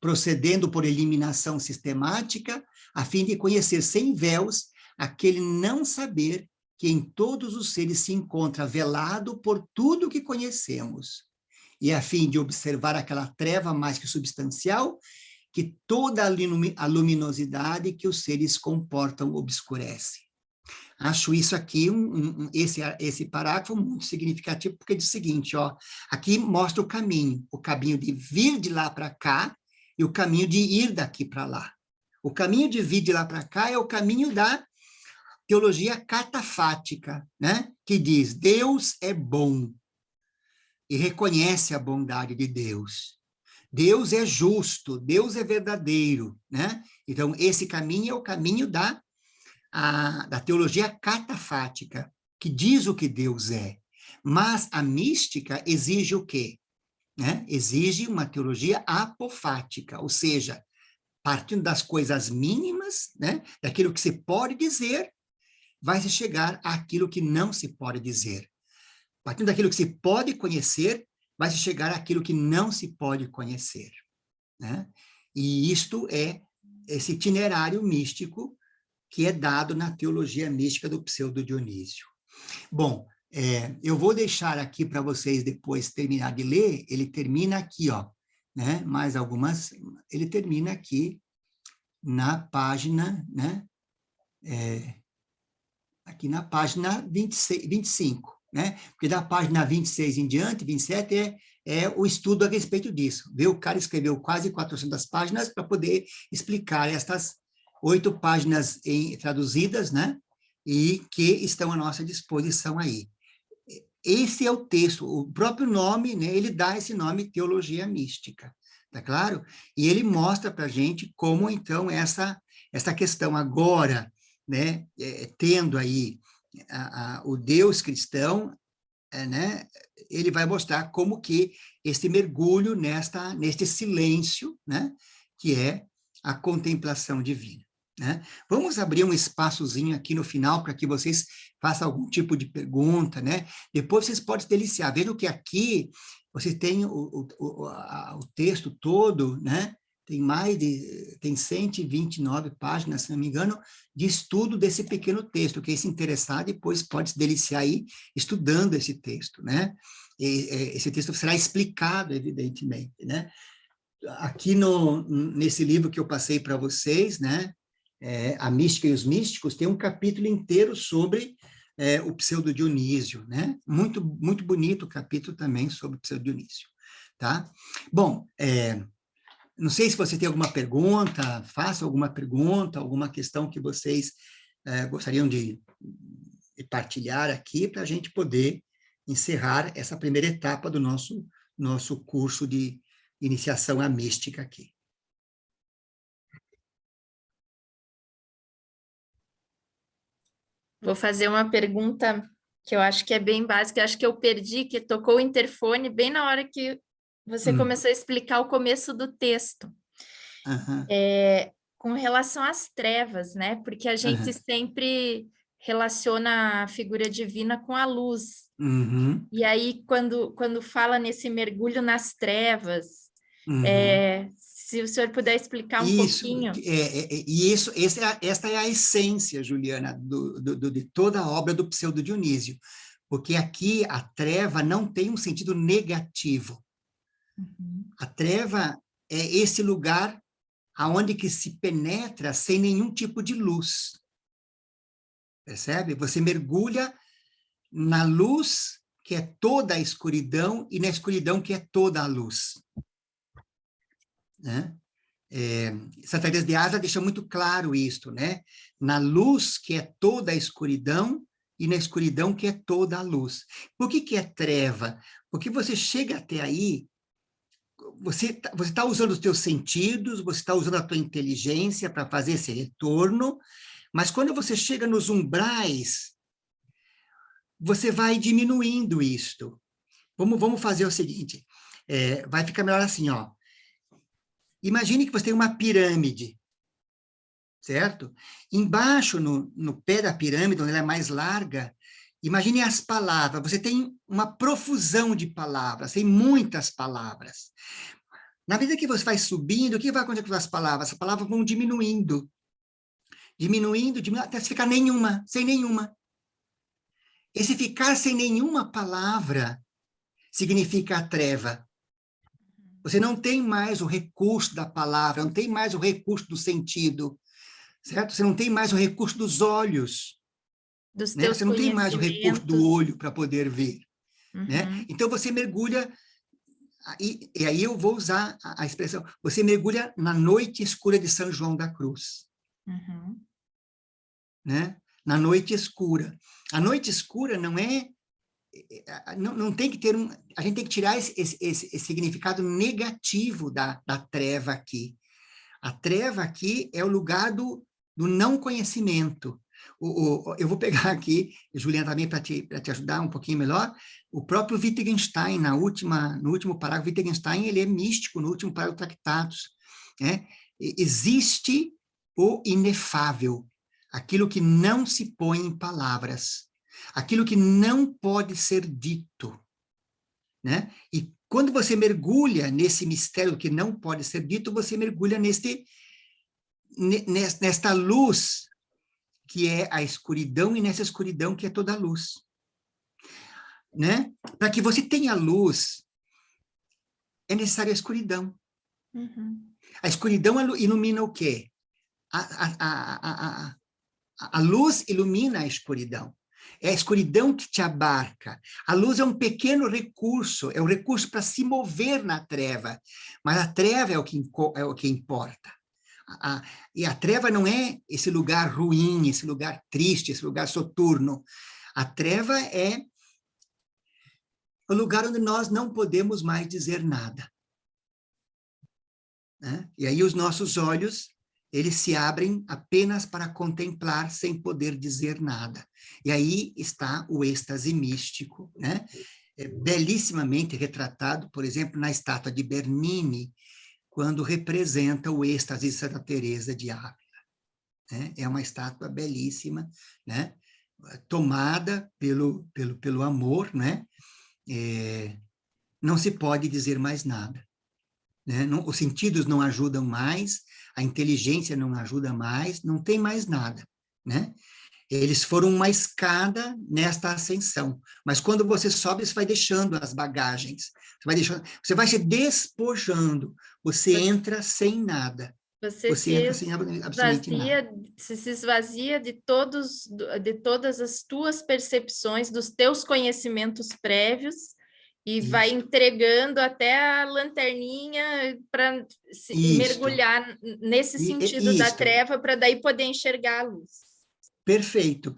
procedendo por eliminação sistemática, a fim de conhecer sem véus aquele não saber que em todos os seres se encontra velado por tudo que conhecemos, e a fim de observar aquela treva mais que substancial, que toda a luminosidade que os seres comportam obscurece. Acho isso aqui, esse parágrafo muito significativo, porque diz o seguinte, ó, aqui mostra o caminho de vir de lá para cá, e o caminho de ir daqui para lá. O caminho de vir de lá para cá é o caminho da teologia catafática, né? Que diz, Deus é bom, e reconhece a bondade de Deus. Deus é justo, Deus é verdadeiro, né? Então, esse caminho é o caminho da teologia catafática, que diz o que Deus é. Mas a mística exige o quê? Né? Exige uma teologia apofática, ou seja, partindo das coisas mínimas, né? Daquilo que se pode dizer, vai se chegar àquilo que não se pode dizer. Partindo daquilo que se pode conhecer, vai se chegar àquilo que não se pode conhecer. Né? E isto é esse itinerário místico que é dado na teologia mística do Pseudo-Dionísio. Bom, eu vou deixar aqui para vocês depois terminar de ler, ele termina aqui, ó, né? Mais algumas, ele termina aqui na página, né? Aqui na página 25, né? Porque da página 26 em diante, 27, é o estudo a respeito disso. Vê, o cara escreveu quase 400 páginas para poder explicar estas 8 páginas traduzidas, né? E que estão à nossa disposição aí. Esse é o texto, o próprio nome, né? Ele dá esse nome, Teologia Mística, tá claro? E ele mostra para a gente como, então, essa questão agora, né? Tendo aí o Deus cristão, né? Ele vai mostrar como que este mergulho neste silêncio, né? Que é a contemplação divina. Né? Vamos abrir um espaçozinho aqui no final para que vocês façam algum tipo de pergunta, né? Depois vocês podem se deliciar. Vejam que aqui você tem o texto todo, né? Tem 129 páginas, se não me engano, de estudo desse pequeno texto. Quem se interessar depois pode se deliciar aí estudando esse texto, né? Esse texto será explicado, evidentemente, né? Aqui nesse livro que eu passei para vocês, né? A Mística e os Místicos, tem um capítulo inteiro sobre o Pseudo Dionísio, né? Muito, muito bonito o capítulo também sobre o Pseudo Dionísio, tá? Bom, não sei se você tem alguma pergunta, faça alguma pergunta, alguma questão que vocês gostariam de partilhar aqui para a gente poder encerrar essa primeira etapa do nosso curso de iniciação à mística aqui. Vou fazer uma pergunta que eu acho que é bem básica, eu acho que eu perdi, que tocou o interfone bem na hora que você começou a explicar o começo do texto. Uhum. Com relação às trevas, né? Porque a gente sempre relaciona a figura divina com a luz. Uhum. E aí, quando fala nesse mergulho nas trevas, se o senhor puder explicar um pouquinho. Esta é a essência, Juliana, de toda a obra do Pseudo Dionísio, porque aqui a treva não tem um sentido negativo. A treva é esse lugar aonde que se penetra sem nenhum tipo de luz. Percebe? Você mergulha na luz, que é toda a escuridão, e na escuridão, que é toda a luz. Né? Santa Teresa de Ávila deixa muito claro isto, né? Na luz, que é toda a escuridão, e na escuridão, que é toda a luz. Por que é treva? Porque você chega até aí, você tá usando os teus sentidos, você está usando a tua inteligência para fazer esse retorno, mas quando você chega nos umbrais, você vai diminuindo isto. Vamos fazer o seguinte, vai ficar melhor assim, ó. Imagine que você tem uma pirâmide, certo? Embaixo, no pé da pirâmide, onde ela é mais larga, imagine as palavras. Você tem uma profusão de palavras, tem muitas palavras. Na medida que você vai subindo, o que vai acontecer com as palavras? As palavras vão diminuindo, diminuindo, até se ficar nenhuma, sem nenhuma. Esse ficar sem nenhuma palavra significa a treva. Você não tem mais o recurso da palavra, não tem mais o recurso do sentido, certo? Você não tem mais o recurso dos olhos, Dos né? teus Você não tem mais o recurso do conhecimentos. olho para poder ver, né? Então, você mergulha, e aí eu vou usar a expressão, você mergulha na noite escura de São João da Cruz, né? Na noite escura. A noite escura não tem que ter a gente tem que tirar esse significado negativo da treva aqui. A treva aqui é o lugar do não conhecimento. Eu vou pegar aqui, Juliana, também para te ajudar um pouquinho melhor, o próprio Wittgenstein, no último parágrafo, Wittgenstein, ele é místico, no último parágrafo do Tractatus, né? Existe o inefável, aquilo que não se põe em palavras, aquilo que não pode ser dito, né? E quando você mergulha nesse mistério que não pode ser dito, você mergulha nesta luz que é a escuridão, e nessa escuridão que é toda a luz, né? Para que você tenha luz, é necessária a escuridão. A escuridão ilumina o quê? A luz ilumina a escuridão. É a escuridão que te abarca. A luz é um pequeno recurso, é um recurso para se mover na treva, mas a treva é o que importa. E a treva não é esse lugar ruim, esse lugar triste, esse lugar soturno. A treva é o lugar onde nós não podemos mais dizer nada. Né? E aí os nossos olhos, eles se abrem apenas para contemplar sem poder dizer nada. E aí está o êxtase místico, né? Belíssimamente retratado, por exemplo, na estátua de Bernini, quando representa o êxtase de Santa Teresa de Ávila. Né? É uma estátua belíssima, né? Tomada pelo amor, né? Não se pode dizer mais nada. Né? Não, os sentidos não ajudam mais, a inteligência não ajuda mais, não tem mais nada, né? Eles foram uma escada nesta ascensão, mas quando você sobe, você vai deixando as bagagens, você vai se despojando, você entra sem nada, você entra sem absolutamente nada. Você se esvazia de todas as tuas percepções, dos teus conhecimentos prévios, e vai entregando até a lanterninha para mergulhar nesse sentido da treva, para daí poder enxergar a luz. Perfeito.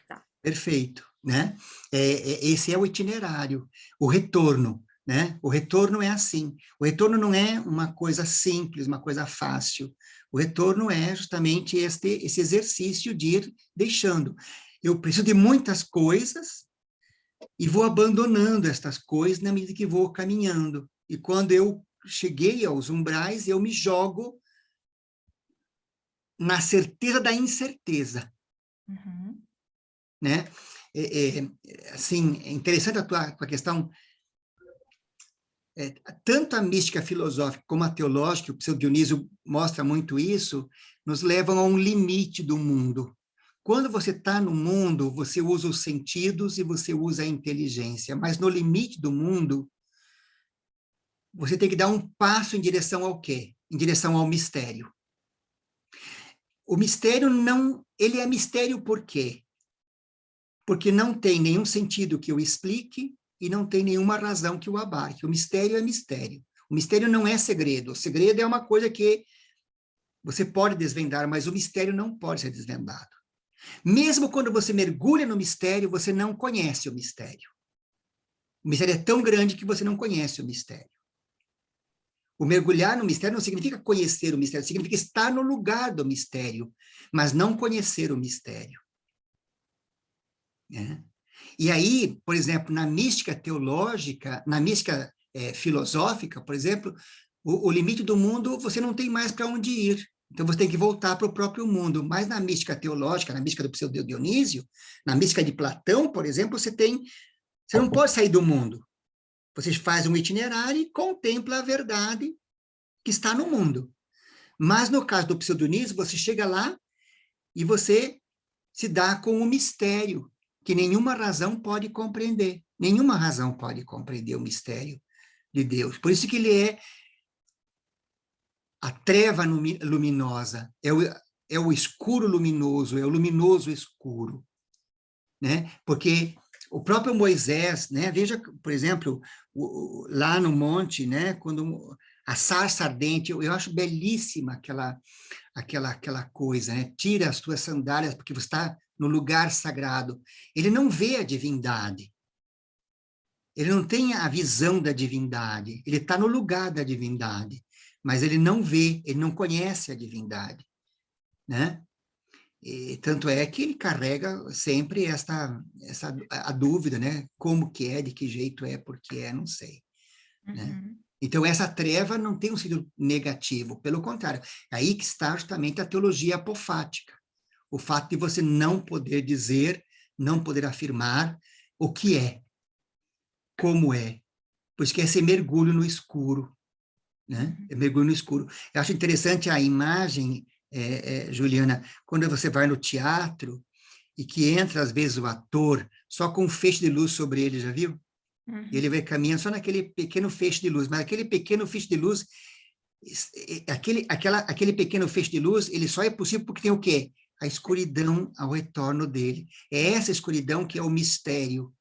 Tá. Perfeito, né? Esse é o itinerário, o retorno, né? O retorno é assim. O retorno não é uma coisa simples, uma coisa fácil. O retorno é justamente esse exercício de ir deixando. Eu preciso de muitas coisas, e vou abandonando estas coisas na medida que vou caminhando. E quando eu cheguei aos umbrais, eu me jogo na certeza da incerteza. Uhum. Né? Assim, é interessante a tua questão. Tanto a mística filosófica como a teológica, o Pseudo Dionísio mostra muito isso, nos levam a um limite do mundo. Quando você está no mundo, você usa os sentidos e você usa a inteligência, mas no limite do mundo, você tem que dar um passo em direção ao quê? Em direção ao mistério. O mistério não, ele é mistério por quê? Porque não tem nenhum sentido que o explique e não tem nenhuma razão que o abarque. O mistério é mistério. O mistério não é segredo. O segredo é uma coisa que você pode desvendar, mas o mistério não pode ser desvendado. Mesmo quando você mergulha no mistério, você não conhece o mistério. O mistério é tão grande que você não conhece o mistério. O mergulhar no mistério não significa conhecer o mistério, significa estar no lugar do mistério, mas não conhecer o mistério. Né? E aí, por exemplo, na mística teológica, na mística filosófica, por exemplo, o limite do mundo, você não tem mais para onde ir. Então, você tem que voltar para o próprio mundo. Mas na mística teológica, na mística do Pseudo Dionísio, na mística de Platão, por exemplo, você não pode sair do mundo. Você faz um itinerário e contempla a verdade que está no mundo. Mas no caso do Pseudo Dionísio, você chega lá e você se dá com o mistério, que nenhuma razão pode compreender. Nenhuma razão pode compreender o mistério de Deus. Por isso que ele é a treva luminosa, é o escuro luminoso, é o luminoso escuro. Né? Porque o próprio Moisés, né? Veja, por exemplo, lá no monte, né? Quando a sarça ardente, eu acho belíssima aquela coisa, né? Tira as tuas sandálias, porque você está no lugar sagrado. Ele não vê a divindade. Ele não tem a visão da divindade. Ele está no lugar da divindade. Mas ele não vê, ele não conhece a divindade. Né? E, tanto é que ele carrega sempre a dúvida, né? Como que é, de que jeito é, por que é, não sei. Uhum. Né? Então, essa treva não tem um sentido negativo, pelo contrário. É aí que está justamente a teologia apofática. O fato de você não poder dizer, não poder afirmar o que é, como é. Por isso que é esse mergulho no escuro. Né? É mergulho no escuro. Eu acho interessante a imagem, Juliana, quando você vai no teatro e que entra, às vezes, o ator só com um feixe de luz sobre ele, já viu? Uhum. E ele vai caminhando só naquele pequeno feixe de luz, mas aquele pequeno feixe de luz, aquele pequeno feixe de luz, ele só é possível porque tem o quê? a escuridão ao retorno dele. É essa escuridão que é o mistério.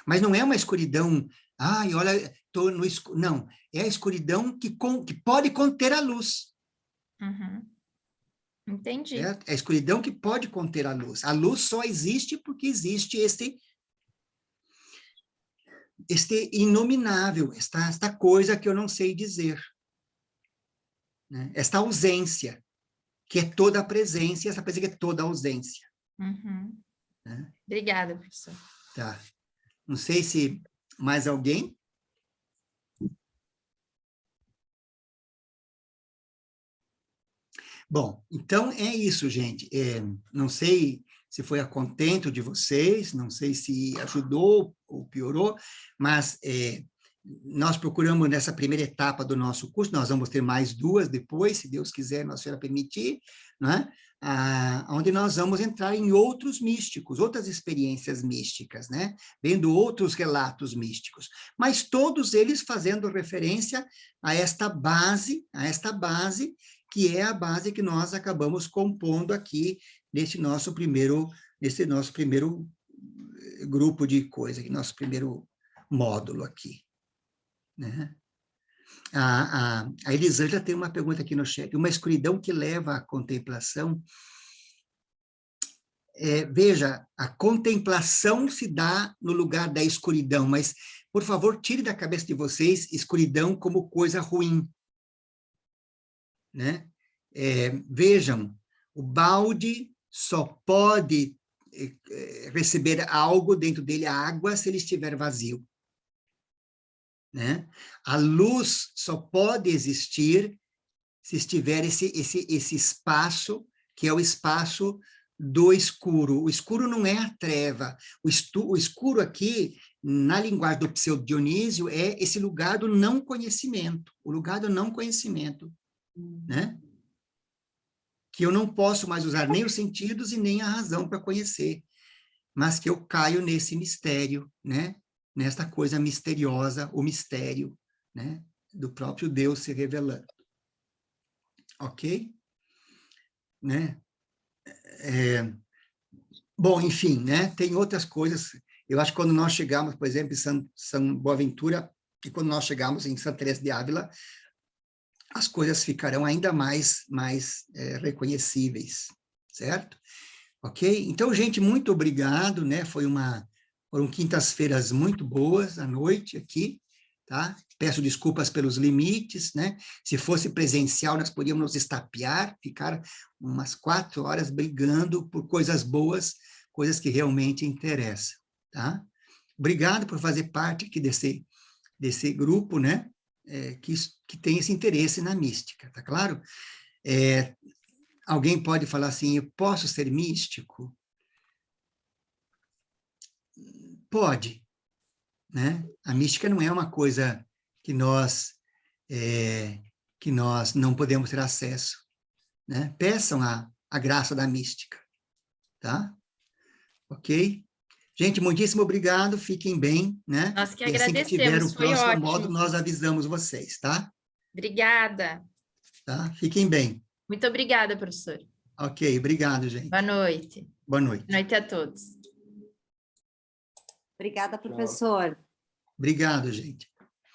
Mas não é uma escuridão, ai, olha, estou no escuro. Não, é a escuridão que pode conter a luz. Uhum. Entendi. Certo? É a escuridão que pode conter a luz. A luz só existe porque existe este inominável, esta coisa que eu não sei dizer. Né? Esta ausência, que é toda a presença, e essa presença que é toda a ausência. Uhum. Né? Obrigada, professor. Tá. Não sei se mais alguém. Bom, então é isso, gente. Não sei se foi a contento de vocês, não sei se ajudou ou piorou, mas nós procuramos nessa primeira etapa do nosso curso, nós vamos ter mais 2 depois, se Deus quiser, Nossa Senhora permitir, né? Onde nós vamos entrar em outros místicos, outras experiências místicas, né? Vendo outros relatos místicos, mas todos eles fazendo referência a esta base que é a base que nós acabamos compondo aqui nesse nosso primeiro grupo de coisa, nosso primeiro módulo aqui. Né? A Elisângela tem uma pergunta aqui no chat. Uma escuridão que leva à contemplação. Veja, a contemplação se dá no lugar da escuridão, mas, por favor, tire da cabeça de vocês escuridão como coisa ruim. Né? Vejam, o balde só pode receber algo dentro dele, a água, se ele estiver vazio. Né? A luz só pode existir se estiver esse espaço, que é o espaço do escuro. O escuro não é a treva. O escuro aqui, na linguagem do Pseudo Dionísio, é esse lugar do não conhecimento, o lugar do não conhecimento. Né? Que eu não posso mais usar nem os sentidos e nem a razão para conhecer, mas que eu caio nesse mistério, né? Nesta coisa misteriosa, o mistério, né? Do próprio Deus se revelando. Ok? Né? Bom, enfim, né? Tem outras coisas. Eu acho que quando nós chegamos, por exemplo, em São Boaventura, e quando nós chegamos em Santa Teresa de Ávila, as coisas ficarão ainda mais reconhecíveis, certo? Ok? Então, gente, muito obrigado, né? Foram quintas-feiras muito boas à noite aqui, tá? Peço desculpas pelos limites, né? Se fosse presencial, nós podíamos nos estapear, ficar umas 4 horas brigando por coisas boas, coisas que realmente interessam, tá? Obrigado por fazer parte aqui desse grupo, né? Que tem esse interesse na mística, tá claro? Alguém pode falar assim, eu posso ser místico? Pode, né? A mística não é uma coisa que nós não podemos ter acesso, né? Peçam a graça da mística, tá? Ok? Gente, muitíssimo obrigado, fiquem bem, né? Nós que E assim que tiver agradecemos, o foi próximo ótimo. módulo, nós avisamos vocês, tá? Obrigada. Tá? Fiquem bem. Muito obrigada, professor. Ok, obrigado, gente. Boa noite. Boa noite. Boa noite a todos. Obrigada, professor. Obrigado, gente.